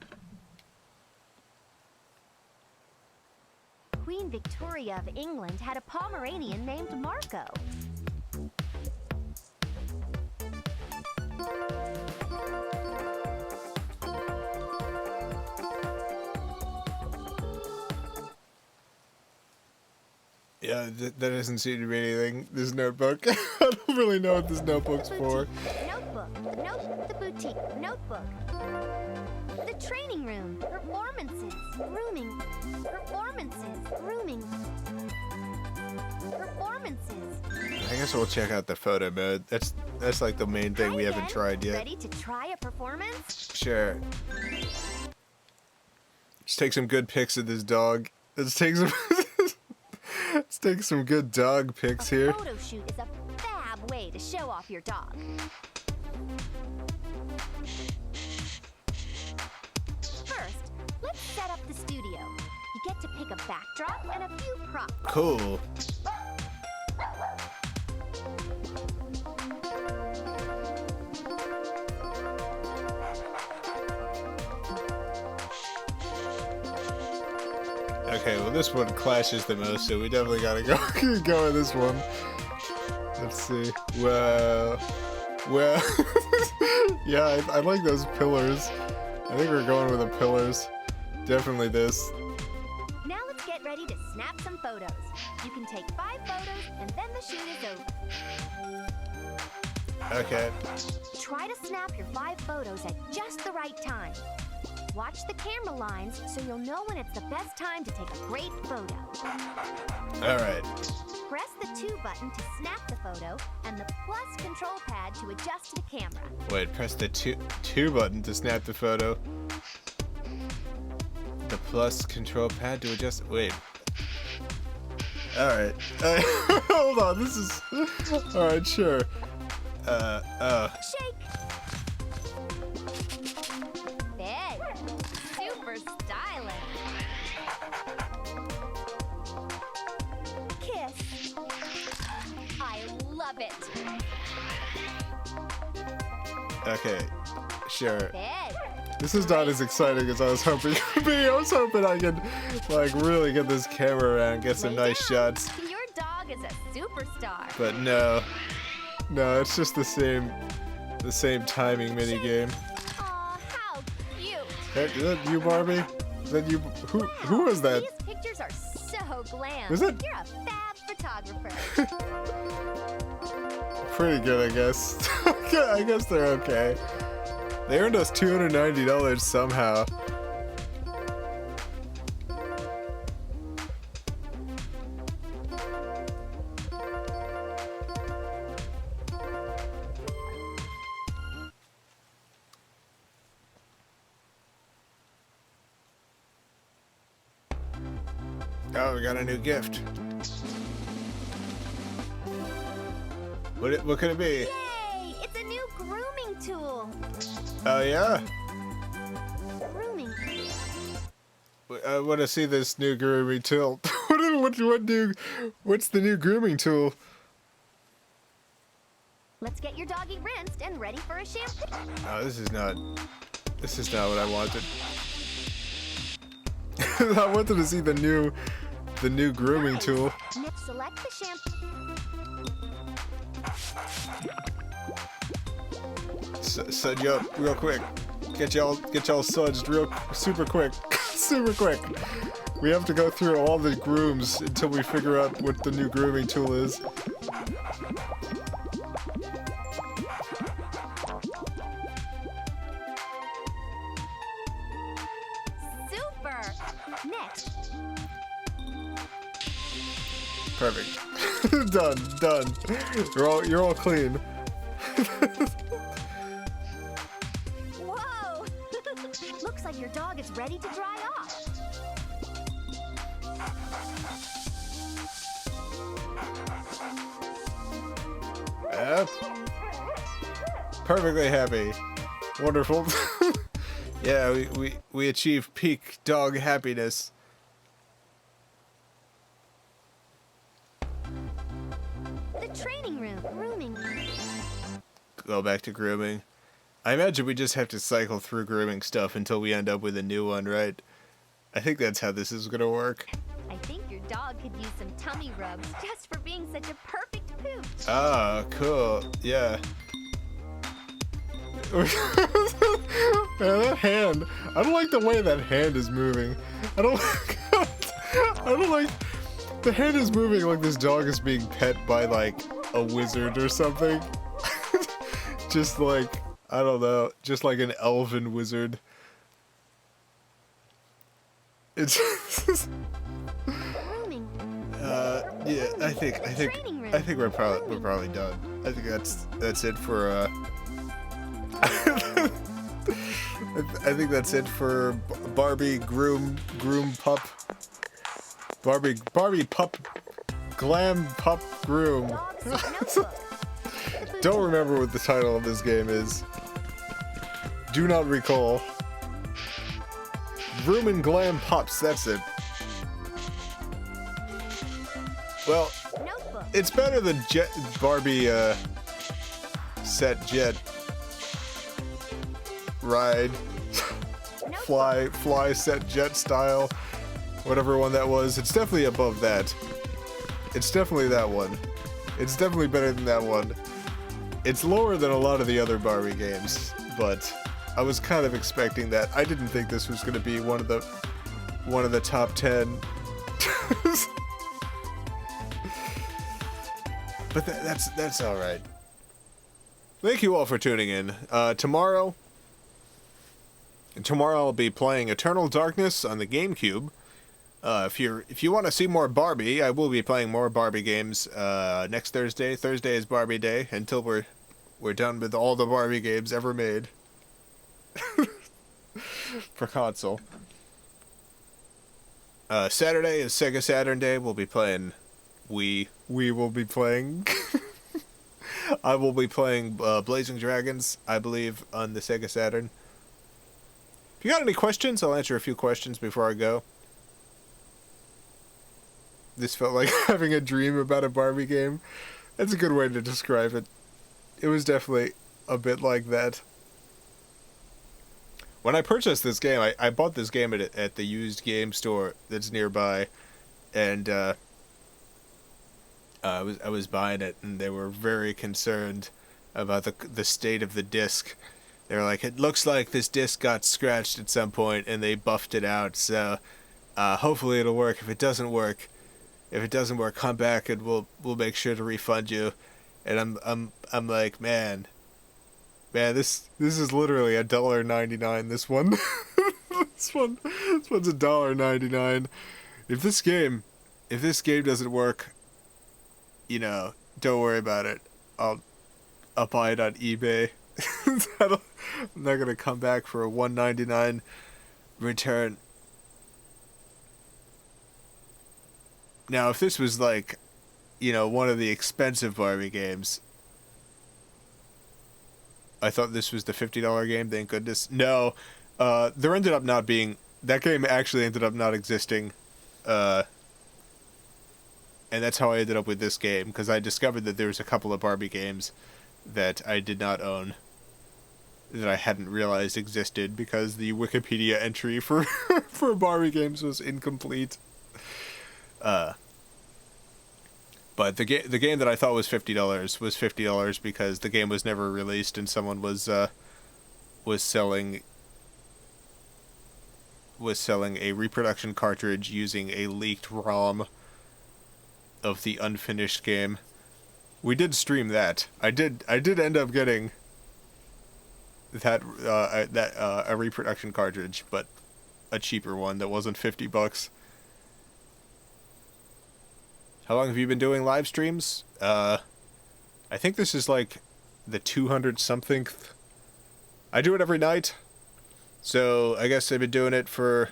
Queen Victoria of England had a Pomeranian named Marco. Yeah, that doesn't seem to be anything. This notebook. I don't really know what this notebook's for. Notebook. Note the boutique. Notebook. The training room. Performances. Grooming. Performances. Grooming. Performances. I guess we'll check out the photo mode. That's like the main thing we haven't tried yet. Ready to try a performance? Sure. Let's take some good pics of this dog. Let's take some let's take some good dog pics here. A photo shoot is a fab way to show off your dog. First, let's set up the studio. You get to pick a backdrop and a few props. Cool. Okay, well this one clashes the most, so we definitely gotta go with this one. Let's see. Well, Well, yeah, I like those pillars. I think we're going with the pillars. Definitely this. Now let's get ready to snap some photos. You can take 5 photos and then the shoot is over. Okay. Try to snap your 5 photos at just the right time. Watch the camera lines so you'll know when it's the best time to take a great photo. Alright. Press the 2 button to snap the photo and the plus control pad to adjust the camera. Wait, press the two button to snap the photo. The plus control pad to adjust. Wait. Alright. Hold on, this is. Alright, sure. Shake! Big! Super stylish! Kiss! I love it! Okay, sure. Big! This is not as exciting as I was hoping it would be. I was hoping I could, like, really get this camera around, get some nice shots. Your dog is a superstar! But no. No, it's just the same timing minigame. Aw, how cute! Hey, is that you, Barbie? Is that you? Who was that? These pictures are so glam. Was it? You're a fab photographer. Pretty good, I guess. I guess they're okay. They earned us $290 somehow. Oh, we got a new gift. What could it be? Yay! It's a new grooming tool. Oh yeah? Grooming. I want to see this new grooming tool. What's the new grooming tool? Let's get your doggy rinsed and ready for a shampoo. Oh, this is not what I wanted. I wanted to see the new grooming tool. Next, select the shampoo. Sud you up real quick. Get y'all sudsed super quick. Super quick. We have to go through all the grooms until we figure out what the new grooming tool is. Super. Next. Perfect. Done. You're all clean. Whoa! Looks like your dog is ready to dry off. Yep. Perfectly happy. Wonderful. Yeah, we achieved peak dog happiness. The training room. Grooming. Go back to grooming. I imagine we just have to cycle through grooming stuff until we end up with a new one, right? I think that's how this is gonna work. I think your dog could use some tummy rubs just for being such a perfect pooch. Ah, cool. Yeah. Man, that hand. I don't like the way that hand is moving. I don't like. The hand is moving like this dog is being pet by like a wizard or something. Just like, I don't know, just like an elven wizard. It's Grooming. yeah, I think we're probably done. I think that's it for I think that's it for Barbie Groom Pup. Barbie Pup Glam Pup Groom. Dog's notebook. Don't remember what the title of this game is. Do not recall. Groom and Glam Pups, that's it. Well, Notebook. it's better than Barbie set jet ride fly set jet style, whatever one that was. It's definitely above that. It's definitely that one. It's definitely better than that one. It's lower than a lot of the other Barbie games, but I was kind of expecting that. I didn't think this was going to be one of the top 10. But that's all right. Thank you all for tuning in. Tomorrow I'll be playing Eternal Darkness on the GameCube. If you want to see more Barbie, I will be playing more Barbie games next Thursday. Thursday is Barbie Day until we're done with all the Barbie games ever made for console. Saturday is Sega Saturn Day. We'll be playing We will be playing. I will be playing Blazing Dragons, I believe, on the Sega Saturn. If you got any questions, I'll answer a few questions before I go. This felt like having a dream about a Barbie game. That's a good way to describe it. It was definitely a bit like that. When I purchased this game, I bought this game at the used game store that's nearby, and I was buying it, and they were very concerned about the state of the disc. They were like, it looks like this disc got scratched at some point, and they buffed it out. So hopefully it'll work. If it doesn't work, come back, and we'll make sure to refund you. And I'm like, man, this is literally $1.99. This one, this one's $1.99. If this game doesn't work, you know, don't worry about it. I'll buy it on eBay. I'm not gonna come back for a $1.99 return. Now, if this was like, you know, one of the expensive Barbie games, I thought this was the $50 game. Thank goodness. No, there ended up not being. That game actually ended up not existing. And that's how I ended up with this game, because I discovered that there was a couple of Barbie games that I did not own, that I hadn't realized existed, because the Wikipedia entry for Barbie games was incomplete. But the game that I thought was $50 was $50 because the game was never released, and someone was selling a reproduction cartridge using a leaked ROM of the unfinished game. We did stream that. I did end up getting that a reproduction cartridge, but a cheaper one that wasn't $50. How long have you been doing live streams? I think this is like the 200 something. I do it every night, so I guess I've been doing it for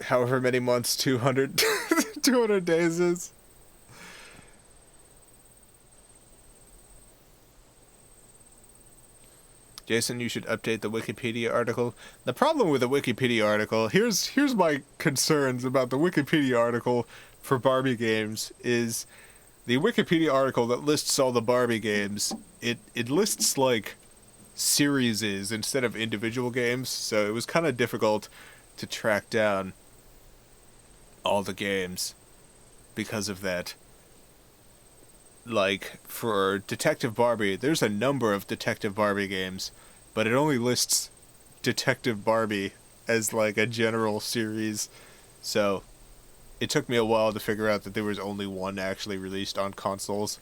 however many months 200 days is. Jason, you should update the Wikipedia article. The problem with the Wikipedia article, here's my concerns about the Wikipedia article for Barbie games, is the Wikipedia article that lists all the Barbie games, it lists like series instead of individual games, so it was kind of difficult to track down all the games because of that. Like, for Detective Barbie, there's a number of Detective Barbie games, but it only lists Detective Barbie as, like, a general series. So, it took me a while to figure out that there was only one actually released on consoles.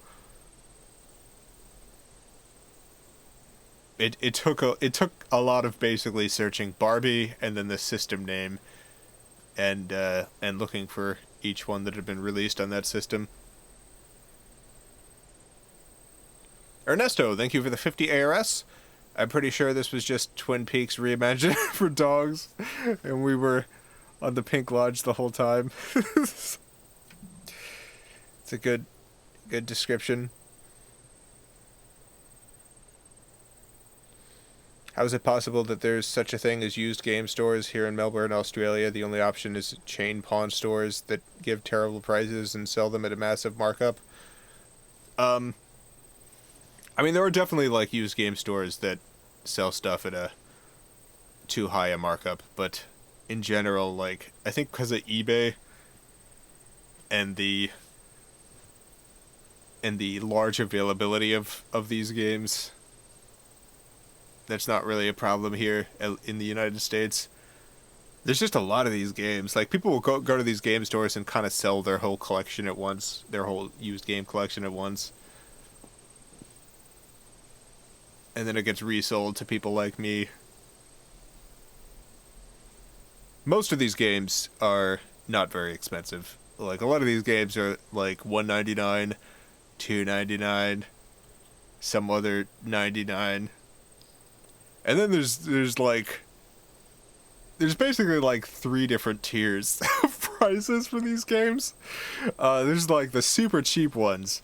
It took a lot of basically searching Barbie and then the system name, and looking for each one that had been released on that system. Ernesto, thank you for the 50 ARS. I'm pretty sure this was just Twin Peaks reimagined for dogs, and we were on the Pink Lodge the whole time. It's a good description. How is it possible that there's such a thing as used game stores here in Melbourne, Australia? The only option is chain pawn stores that give terrible prices and sell them at a massive markup. I mean, there are definitely, like, used game stores that sell stuff at a too high a markup, but in general, like, I think because of eBay and the and the large availability of these games, that's not really a problem here in the United States. There's just a lot of these games. Like, people will go to these game stores and kind of sell their whole collection at once, their whole used game collection at once. And then it gets resold to people like me. Most of these games are not very expensive. Like, a lot of these games are like $1.99, $2.99, some other $99. And then there's basically like 3 different tiers of prices for these games. There's like the super cheap ones.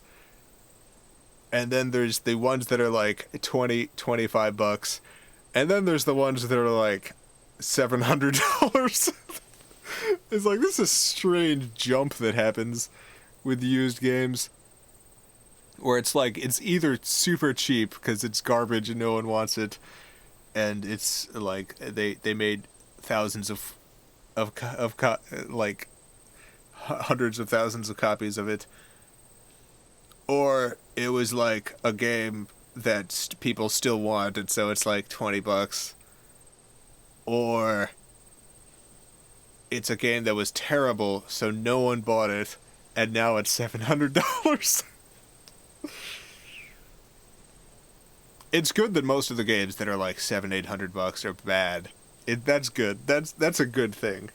And then there's the ones that are like $25. And then there's the ones that are like $700. It's like, this is a strange jump that happens with used games. Where it's like, it's either super cheap because it's garbage and no one wants it. And it's like, they made thousands of like hundreds of thousands of copies of it, or it was like a game that people still want, and so it's like $20, or it's a game that was terrible, so no one bought it, and now it's $700. It's good that most of the games that are like $700-800 are bad. That's good. That's a good thing.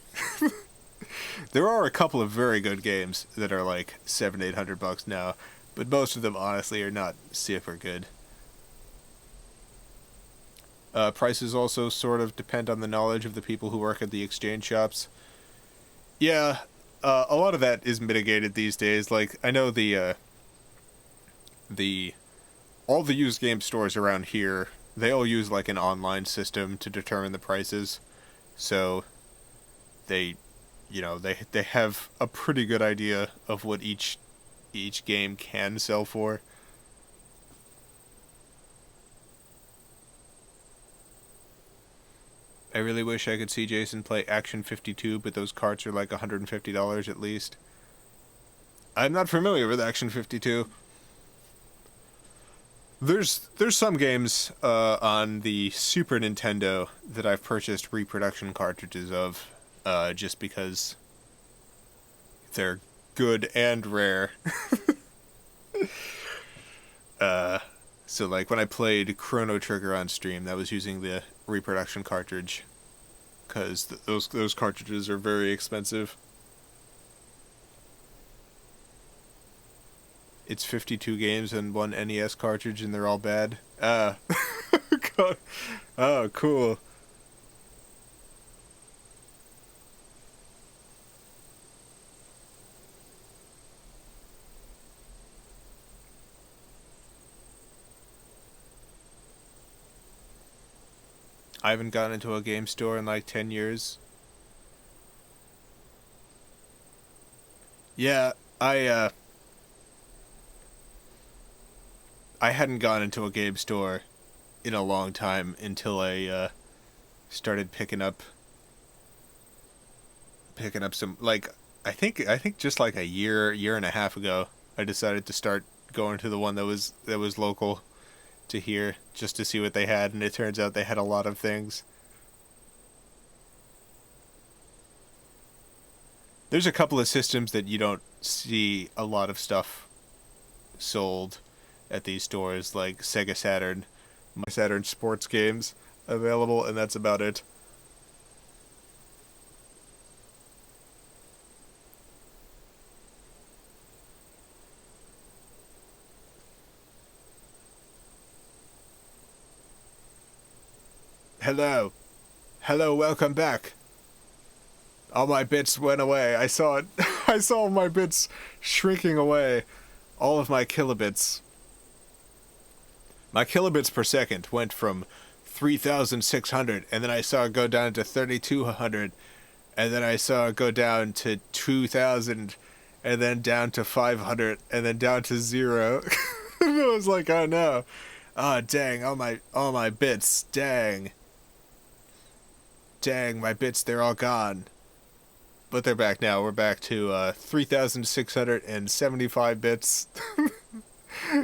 There are a couple of very good games that are like $700-800 now, but most of them honestly are not super good. Prices also sort of depend on the knowledge of the people who work at the exchange shops. Yeah, a lot of that is mitigated these days. Like, I know all the used game stores around here, they all use like an online system to determine the prices. So they have a pretty good idea of what each game can sell for. I really wish I could see Jason play Action 52, but those carts are like $150 at least. I'm not familiar with Action 52. There's some games on the Super Nintendo that I've purchased reproduction cartridges of, just because they're good and rare. So like when I played Chrono Trigger on stream, that was using the reproduction cartridge, because those cartridges are very expensive. It's 52 games and 1 NES cartridge, and they're all bad. Oh, cool. I haven't gotten into a game store in like 10 years. Yeah, I hadn't gone into a game store in a long time until I started picking up some, like, I think just like a year and a half ago, I decided to start going to the one that was local to here, just to see what they had, and it turns out they had a lot of things. There's a couple of systems that you don't see a lot of stuff sold at these stores, like Sega Saturn, my Saturn sports games available, and that's about it. Hello, welcome back. All my bits went away. I saw it. I saw my bits shrinking away. All of my kilobits. My kilobits per second went from 3,600, and then I saw it go down to 3,200, and then I saw it go down to 2,000, and then down to 500, and then down to 0. And I was like, oh no. Oh dang, all my bits, dang. Dang, my bits, they're all gone. But they're back now. We're back to 3,675 bits.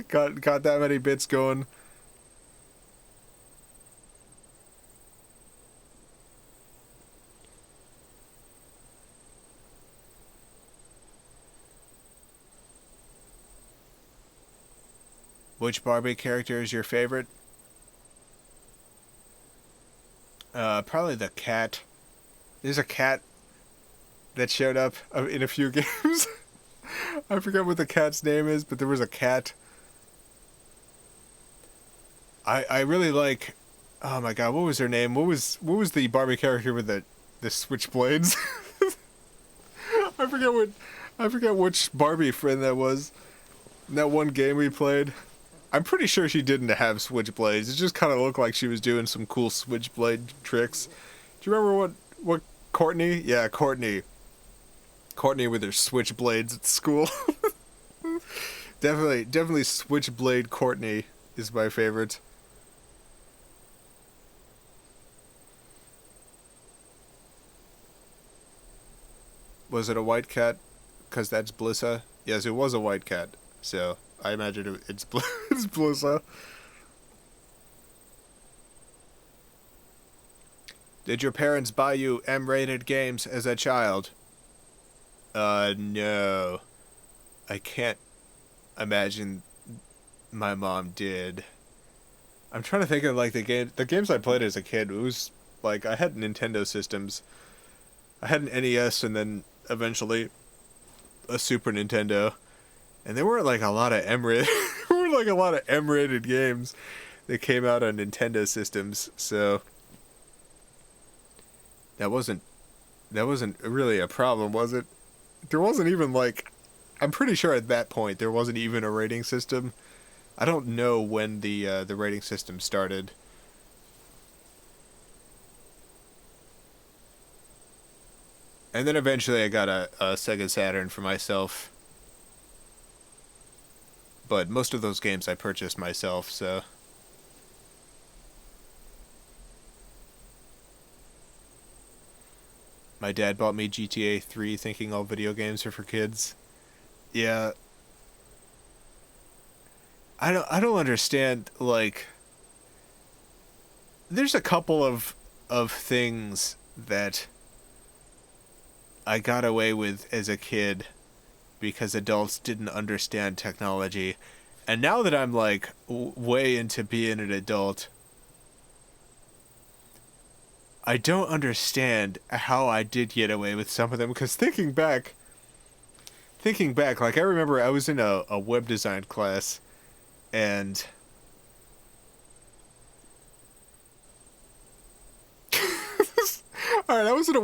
got that many bits going. Which Barbie character is your favorite? Probably the cat. There's a cat that showed up in a few games. I forget what the cat's name is, but there was a cat. I really like. Oh my god, what was her name? What was the Barbie character with the switchblades? I forget which Barbie friend that was. In that one game we played. I'm pretty sure she didn't have switchblades. It just kind of looked like she was doing some cool switchblade tricks. Do you remember what Courtney? Yeah, Courtney. Courtney with her switchblades at school. Definitely Switchblade Courtney is my favorite. Was it a white cat? Because that's Blissa. Yes, it was a white cat. So I imagine it's Blissa. Did your parents buy you M-rated games as a child? No. I can't imagine my mom did. I'm trying to think of like the games I played as a kid. It was like I had Nintendo systems. I had an NES and then eventually a Super Nintendo. And there weren't like a lot of M-rated there weren't like a lot of M-rated games that came out on Nintendo systems. So that wasn't really a problem, was it? There wasn't even like, I'm pretty sure at that point there wasn't even a rating system. I don't know when the rating system started. And then eventually I got a Sega Saturn for myself. But most of those games I purchased myself, so. My dad bought me GTA 3 thinking all video games are for kids. Yeah. I don't understand, like, there's a couple of things that I got away with as a kid because adults didn't understand technology. And now that I'm like way into being an adult, I don't understand how I did get away with some of them, because thinking back, like I remember I was in a web design class, and all right, I was in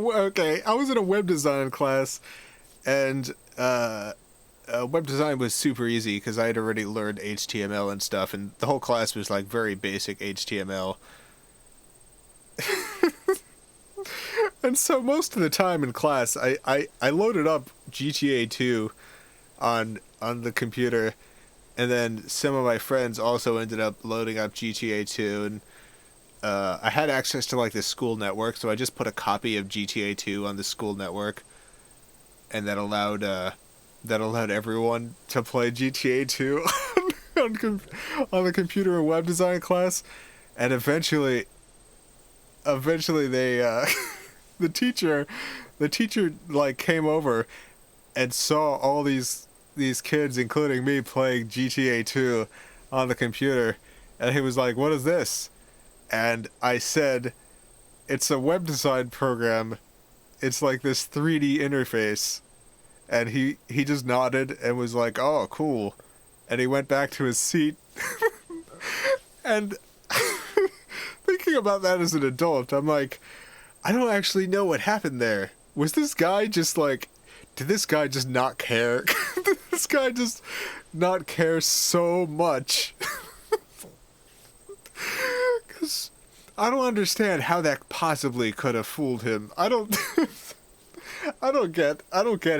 a web design class, and web design was super easy because I had already learned HTML and stuff, and the whole class was like very basic HTML. And so most of the time in class, I loaded up GTA 2 on the computer, and then some of my friends also ended up loading up GTA 2, and I had access to like the school network, so I just put a copy of GTA 2 on the school network, and that allowed everyone to play GTA 2 on the computer and web design class, and eventually they the teacher like came over and saw all these kids, including me, playing GTA 2 on the computer, and he was like, "What is this?" And I said, "It's a web design program. It's like this 3D interface." And he just nodded and was like, "Oh, cool." And he went back to his seat. And thinking about that as an adult, I'm like, I don't actually know what happened there. Was this guy just like, did this guy just not care? Did this guy just not care so much? Because I don't understand how that possibly could have fooled him. I don't get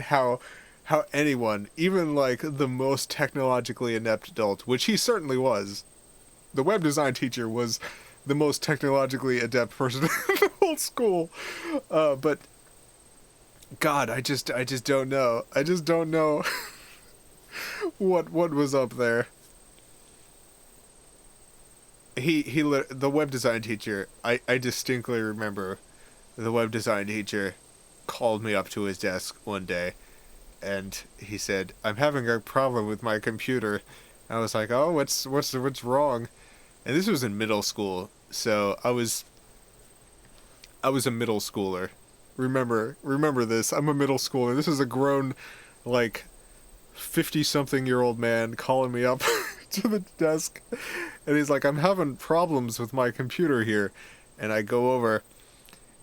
how anyone, even like the most technologically inept adult, which he certainly was. The web design teacher was the most technologically adept person in the whole school. But God, I just don't know. I just don't know what was up there. the web design teacher, I distinctly remember the web design teacher called me up to his desk one day, and he said, "I'm having a problem with my computer." I was like, "Oh, what's wrong?" And this was in middle school, so I was a middle schooler. Remember this. I'm a middle schooler. This is a grown, like, 50-something-year-old man calling me up to the desk, and he's like, "I'm having problems with my computer here." And I go over,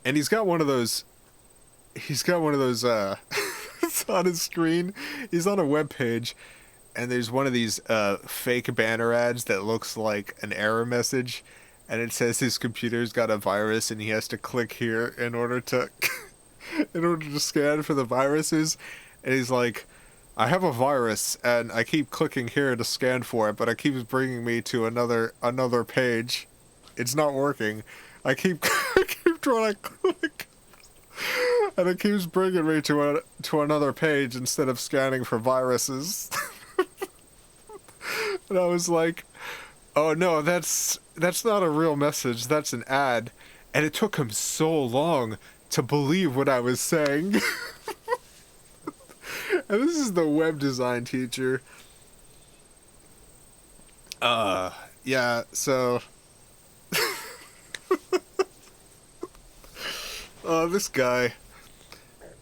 and he's got one of those it's on his screen. He's on a web page, and there's one of these fake banner ads that looks like an error message, and it says his computer's got a virus and he has to click here in order to scan for the viruses. And he's like, "I have a virus and I keep clicking here to scan for it, but it keeps bringing me to another page. It's not working. I keep trying to click, and it keeps bringing me to another page instead of scanning for viruses." And I was like, "Oh no, that's not a real message. That's an ad." And it took him so long to believe what I was saying. And this is the web design teacher. Yeah, so this guy,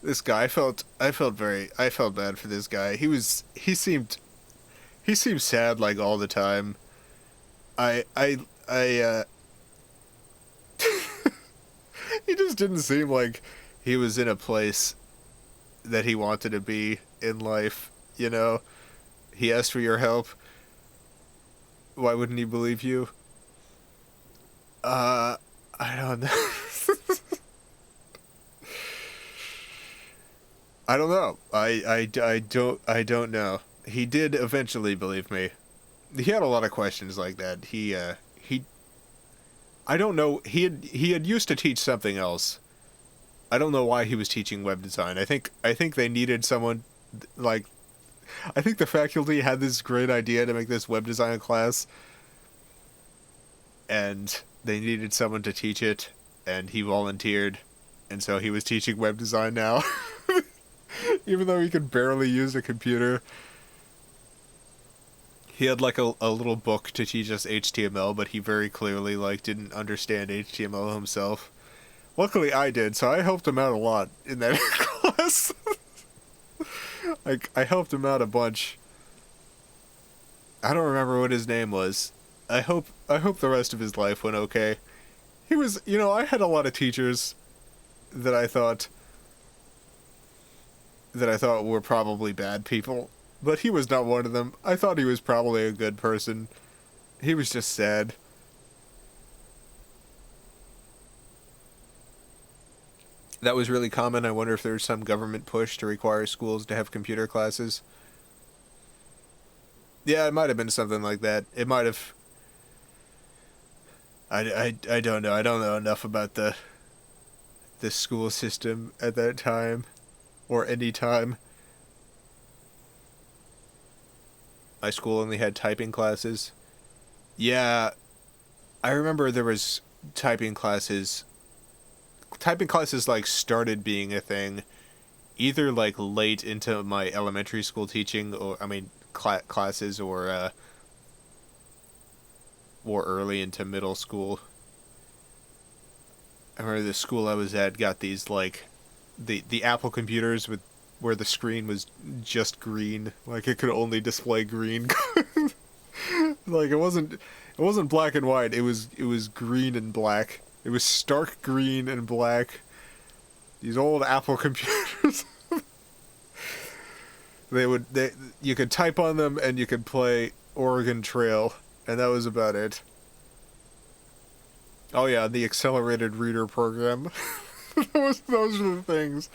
I felt bad for this guy. He seemed sad, like, all the time. He just didn't seem like he was in a place that he wanted to be in life, you know? He asked for your help. Why wouldn't he believe you? I don't know. I don't know. I don't know. He did eventually believe me. He had a lot of questions like that. I don't know. He had used to teach something else. I don't know why he was teaching web design. I think they needed someone, like, I think the faculty had this great idea to make this web design class, and they needed someone to teach it, and he volunteered, and so he was teaching web design now. Even though he could barely use a computer. He had, like, a little book to teach us HTML, but he very clearly, like, didn't understand HTML himself. Luckily I did, so I helped him out a lot in that class. Like, I helped him out a bunch. I don't remember what his name was. I hope the rest of his life went okay. He was, I had a lot of teachers that I thought were probably bad people, but he was not one of them. I thought he was probably a good person. He was just sad. That was really common. I wonder if there's some government push to require schools to have computer classes. Yeah, it might have been something like that. It might have... I don't know. I don't know enough about the school system at that time. Or any time. My school only had typing classes. Yeah, I remember there was typing classes. Typing classes, like, started being a thing either, like, late into my elementary school teaching, or, classes, or early into middle school. I remember the school I was at got these, like, the Apple computers where the screen was just green, like, it could only display green. Like, it wasn't black and white, it was green and black. It was stark green and black. These old Apple computers. You could type on them and you could play Oregon Trail, and that was about it. Oh yeah, the accelerated reader program. Those are the things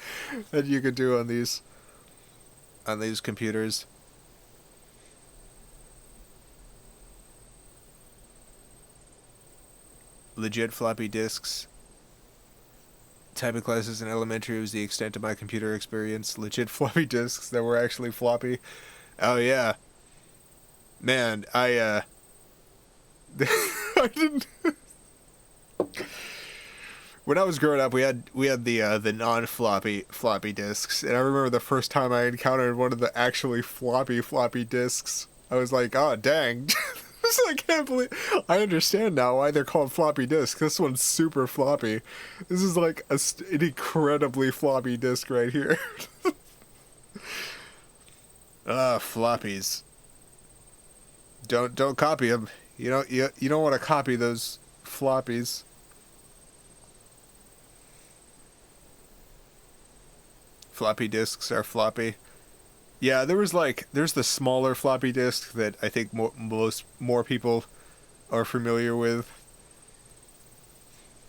that you could do on these computers. Legit floppy disks. Typing classes in elementary was the extent of my computer experience. Legit floppy disks that were actually floppy. Oh yeah. Man, I I didn't. When I was growing up, we had the non-floppy discs, and I remember the first time I encountered one of the actually floppy discs. I was like, oh dang. I can't believe. I understand now why they're called floppy disks. This one's super floppy. This is like an incredibly floppy disk right here. Floppies. Don't copy them. You don't want to copy those floppies. Floppy disks are floppy. Yeah, there's the smaller floppy disk that I think more people are familiar with.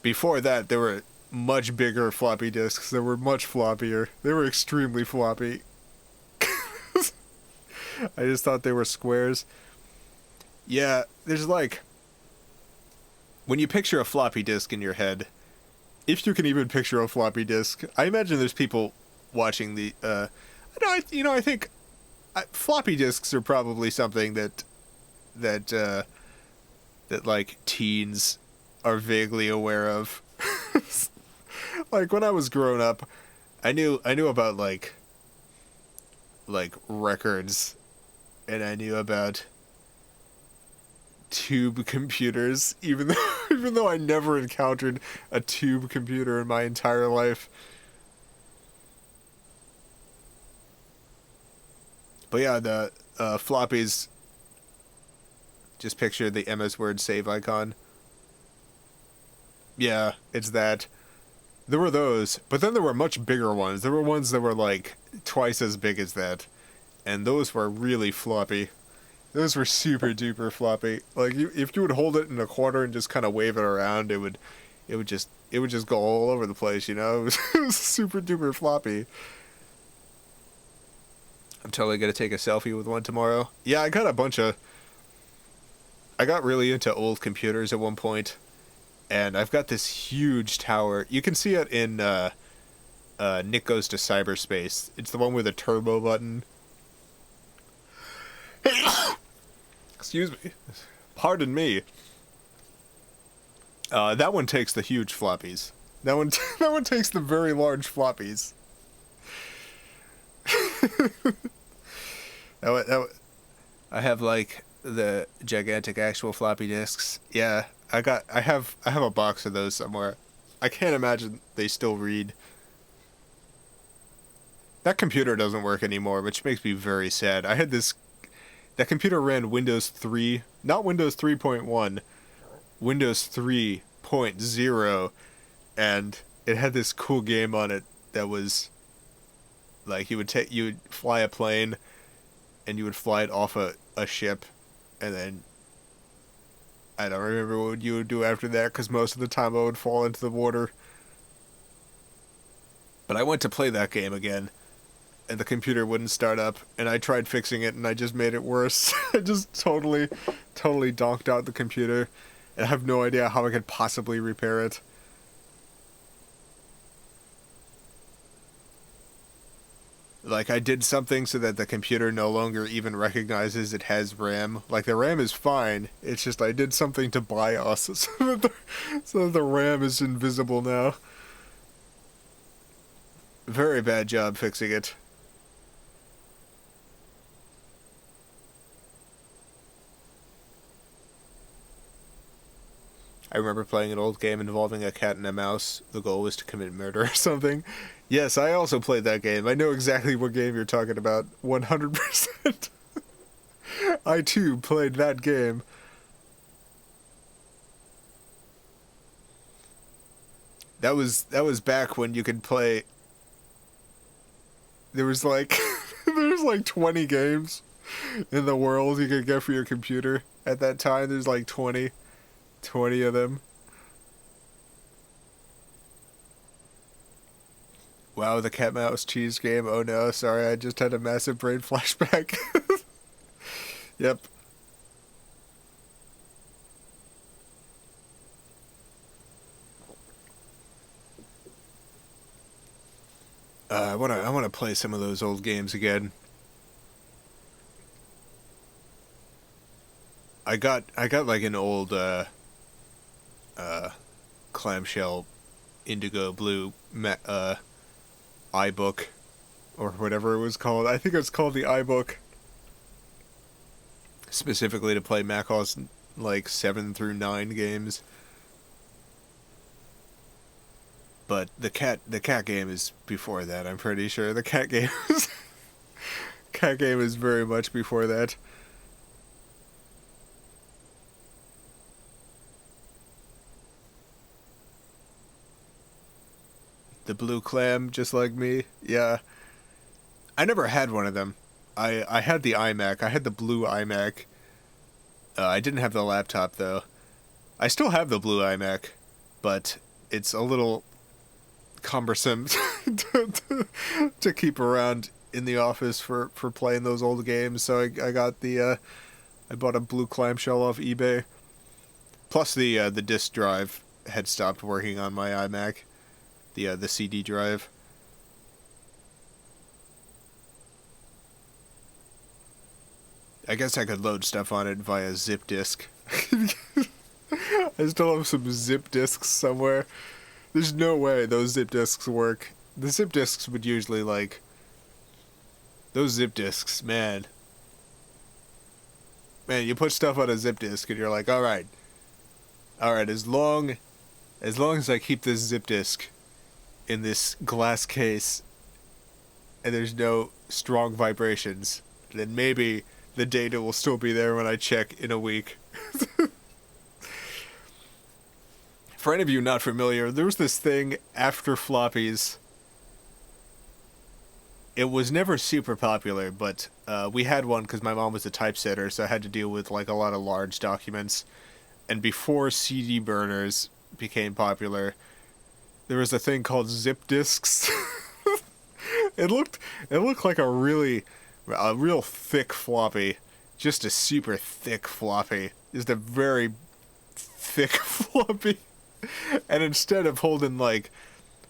Before that, there were much bigger floppy disks that were much floppier. They were extremely floppy. I just thought they were squares. Yeah, there's when you picture a floppy disk in your head, if you can even picture a floppy disk, I imagine there's people watching the I think floppy disks are probably something that like teens are vaguely aware of. Like when I was growing up, I knew about like records, and I knew about tube computers, even though I never encountered a tube computer in my entire life. But yeah, the floppies, just picture the MS Word save icon. Yeah, it's that. There were those, but then there were much bigger ones. There were ones that were like twice as big as that, and those were really floppy. Those were super duper floppy. Like if you would hold it in a quarter and just kind of wave it around, it would just go all over the place. It was super duper floppy. I'm totally gonna take a selfie with one tomorrow. Yeah, I got really into old computers at one point, and I've got this huge tower. You can see it in Nick Goes to Cyberspace. It's the one with the turbo button. Excuse me. Pardon me. That one takes the huge floppies. That one takes the very large floppies. I have like the gigantic actual floppy disks. Yeah, I have a box of those somewhere. I can't imagine they still read. That computer doesn't work anymore, which makes me very sad. That computer ran Windows 3, not Windows 3.1, Windows 3.0, and it had this cool game on it that was like you would fly a plane and you would fly it off a ship, and then I don't remember what you would do after that, because most of the time I would fall into the water. But I went to play that game again, and the computer wouldn't start up, and I tried fixing it, and I just made it worse. I just totally donked out the computer, and I have no idea how I could possibly repair it. Like, I did something so that the computer no longer even recognizes it has RAM. Like, the RAM is fine, it's just I did something to BIOS so that the RAM is invisible now. Very bad job fixing it. I remember playing an old game involving a cat and a mouse. The goal was to commit murder or something. Yes, I also played that game. I know exactly what game you're talking about. 100%. I too played that game. That was back when you could play. There was like 20 games in the world you could get for your computer at that time. There's like 20 of them. Wow, the cat mouse cheese game. Oh no, sorry, I just had a massive brain flashback. Yep. I wanna play some of those old games again. I got like an old clamshell indigo blue iBook, or whatever it was called. I think it's called the iBook, specifically to play Macross like 7 through 9 games. But the cat game is before that. I'm pretty sure the cat game is very much before that. The blue clam, just like me. Yeah. I never had one of them. I had the iMac. I had the blue iMac. I didn't have the laptop, though. I still have the blue iMac, but it's a little cumbersome to keep around in the office for playing those old games. So I got I bought a blue clamshell off eBay. Plus the disk drive had stopped working on my iMac. The CD drive. I guess I could load stuff on it via zip disk. I still have some zip disks somewhere. There's no way those zip disks work. The zip disks would usually, like... Those zip disks, man. Man, you put stuff on a zip disk and you're like, alright. Alright, as long as I keep this zip disk in this glass case and there's no strong vibrations, then maybe the data will still be there when I check in a week. For any of you not familiar, there was this thing after floppies. It was never super popular, but we had one because my mom was a typesetter, so I had to deal with like a lot of large documents. And before CD burners became popular, there was a thing called zip disks. It looked like a real thick floppy, just a super thick floppy, just a very thick floppy. And instead of holding like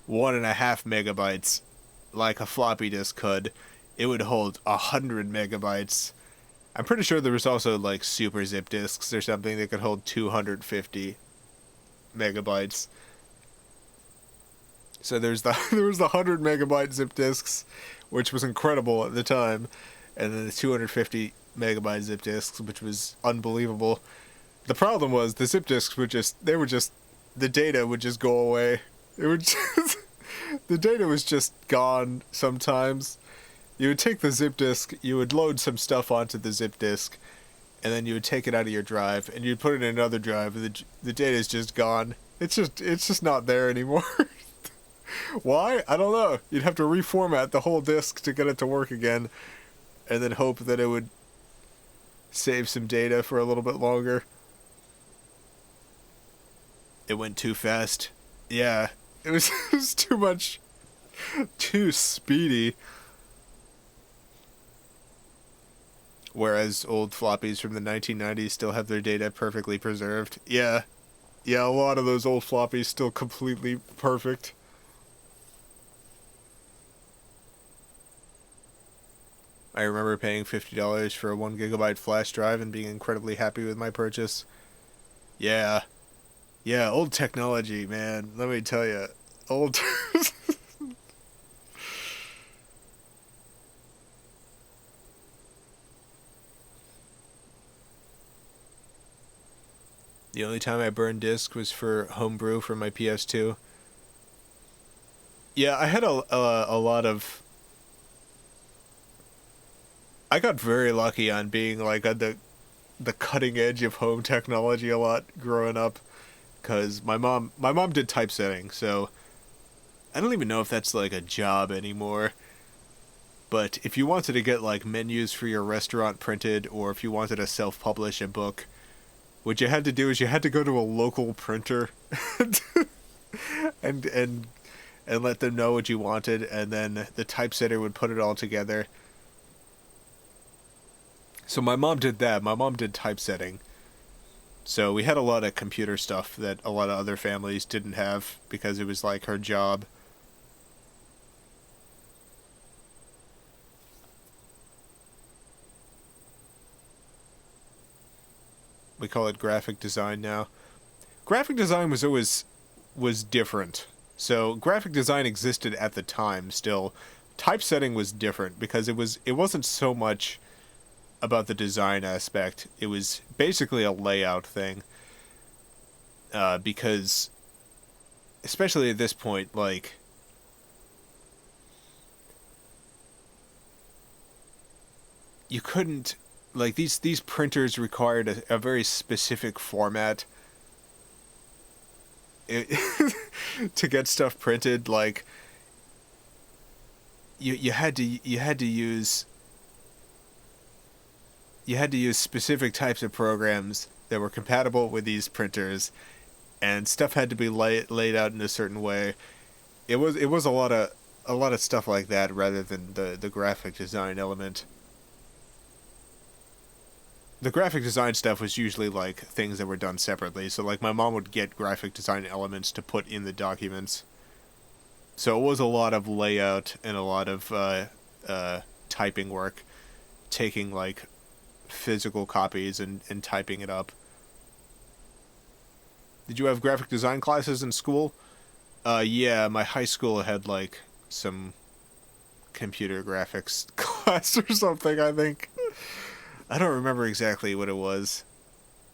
1.5 megabytes like a floppy disk could, it would hold 100 megabytes. I'm pretty sure there was also like super zip disks or something that could hold 250 megabytes. So there was the 100 megabyte zip disks, which was incredible at the time, and then the 250 megabyte zip disks, which was unbelievable. The problem was the zip disks the data would just go away. The data was just gone sometimes. You would take the zip disk, you would load some stuff onto the zip disk, and then you would take it out of your drive, and you'd put it in another drive, and the data is just gone. It's just not there anymore. Why? I don't know. You'd have to reformat the whole disk to get it to work again, and then hope that it would save some data for a little bit longer. It went too fast. Yeah, it was too much, too speedy. Whereas old floppies from the 1990s still have their data perfectly preserved. Yeah, a lot of those old floppies still completely perfect. I remember paying $50 for a 1 gigabyte flash drive and being incredibly happy with my purchase. Yeah, old technology, man. Let me tell you, old. The only time I burned disc was for homebrew for my PS2. Yeah, I had a lot of... I got very lucky on being like at the cutting edge of home technology a lot growing up, because my mom did typesetting, so I don't even know if that's like a job anymore. But if you wanted to get like menus for your restaurant printed, or if you wanted to self-publish a book, what you had to do is you had to go to a local printer and let them know what you wanted, and then the typesetter would put it all together. So my mom did that. My mom did typesetting. So we had a lot of computer stuff that a lot of other families didn't have because it was like her job. We call it graphic design now. graphic design was different. So graphic design existed at the time still. Typesetting was different because it wasn't so much about the design aspect. It was basically a layout thing. Because especially at this point, like, you couldn't, like, these printers required a very specific format to get stuff printed. Like, you had to use specific types of programs that were compatible with these printers, and stuff had to be laid out in a certain way. It was a lot of stuff like that rather than the graphic design element. The graphic design stuff was usually like things that were done separately. So like my mom would get graphic design elements to put in the documents. So it was a lot of layout and a lot of typing work, taking like physical copies and typing it up. Did you have graphic design classes in school? Yeah, my high school had like some computer graphics class or something, I think. I don't remember exactly what it was.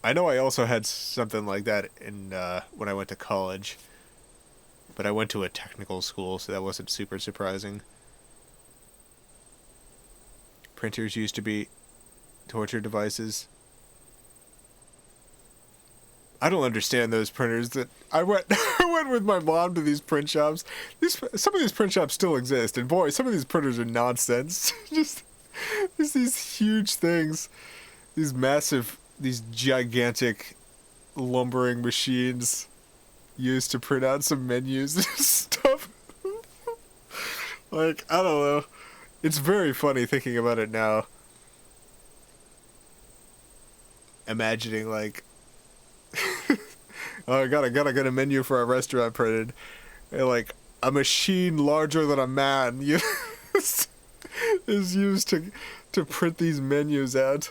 I know I also had something like that in when I went to college. But I went to a technical school, so that wasn't super surprising. Printers used to be torture devices. I don't understand those printers. That I went with my mom to these print shops. Some of these print shops still exist, and boy, some of these printers are nonsense. Just these huge things, these gigantic lumbering machines used to print out some menus and stuff. Like, I don't know. It's very funny thinking about it now. Imagining like, oh, I gotta get a menu for a restaurant printed, and like a machine larger than a man is used to print these menus out.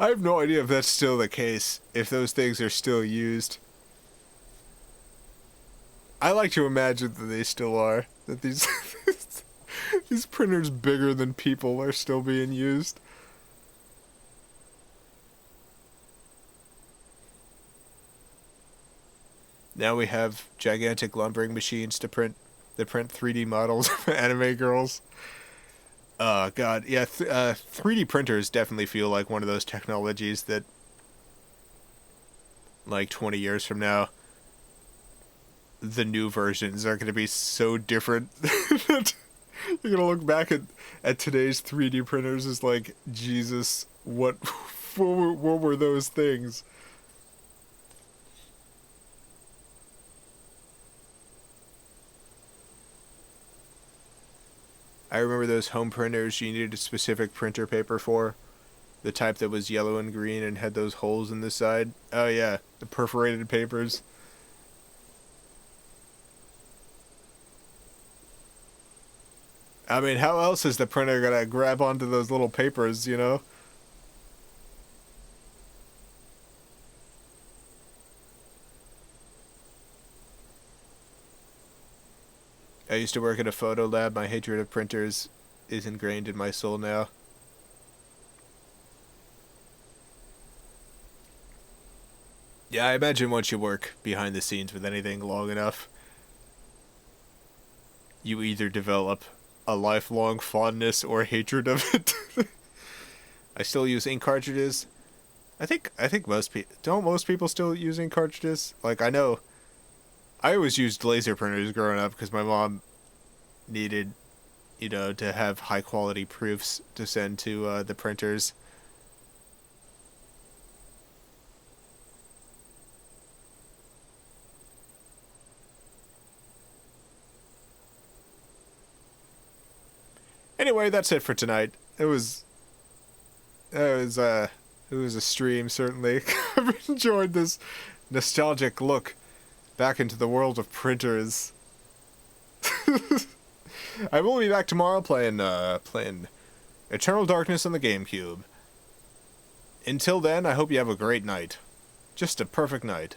I have no idea if that's still the case, if those things are still used. I like to imagine that they still are, that these these printers bigger than people are still being used. Now we have gigantic lumbering machines to print 3D models of anime girls. Oh, God. Yeah, 3D printers definitely feel like one of those technologies that, like, 20 years from now, the new versions are going to be so different that you're going to look back at today's 3D printers as like, Jesus, what were those things? I remember those home printers you needed a specific printer paper for. The type that was yellow and green and had those holes in the side. Oh yeah, the perforated papers. I mean, how else is the printer gonna grab onto those little papers, you know? I used to work at a photo lab. My hatred of printers is ingrained in my soul now. Yeah, I imagine once you work behind the scenes with anything long enough, you either develop a lifelong fondness or hatred of it. I still use ink cartridges. I think most people still use ink cartridges? Like, I know I always used laser printers growing up because my mom needed, to have high quality proofs to send to the printers. Anyway, that's it for tonight. It was a stream, certainly. I've enjoyed this nostalgic look back into the world of printers. I will be back tomorrow playing Eternal Darkness on the GameCube. Until then, I hope you have a great night. Just a perfect night.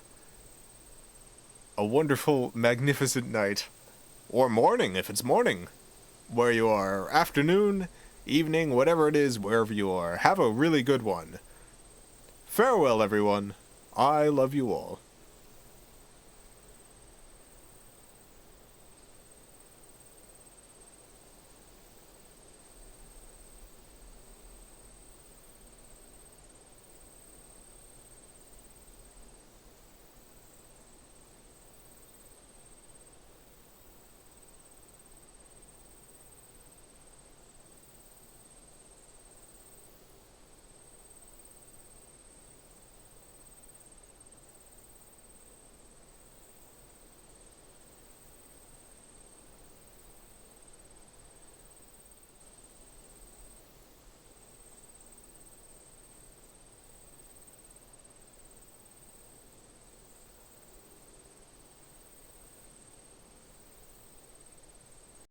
A wonderful, magnificent night. Or morning, if it's morning. Where you are. Afternoon, evening, whatever it is, wherever you are. Have a really good one. Farewell, everyone. I love you all.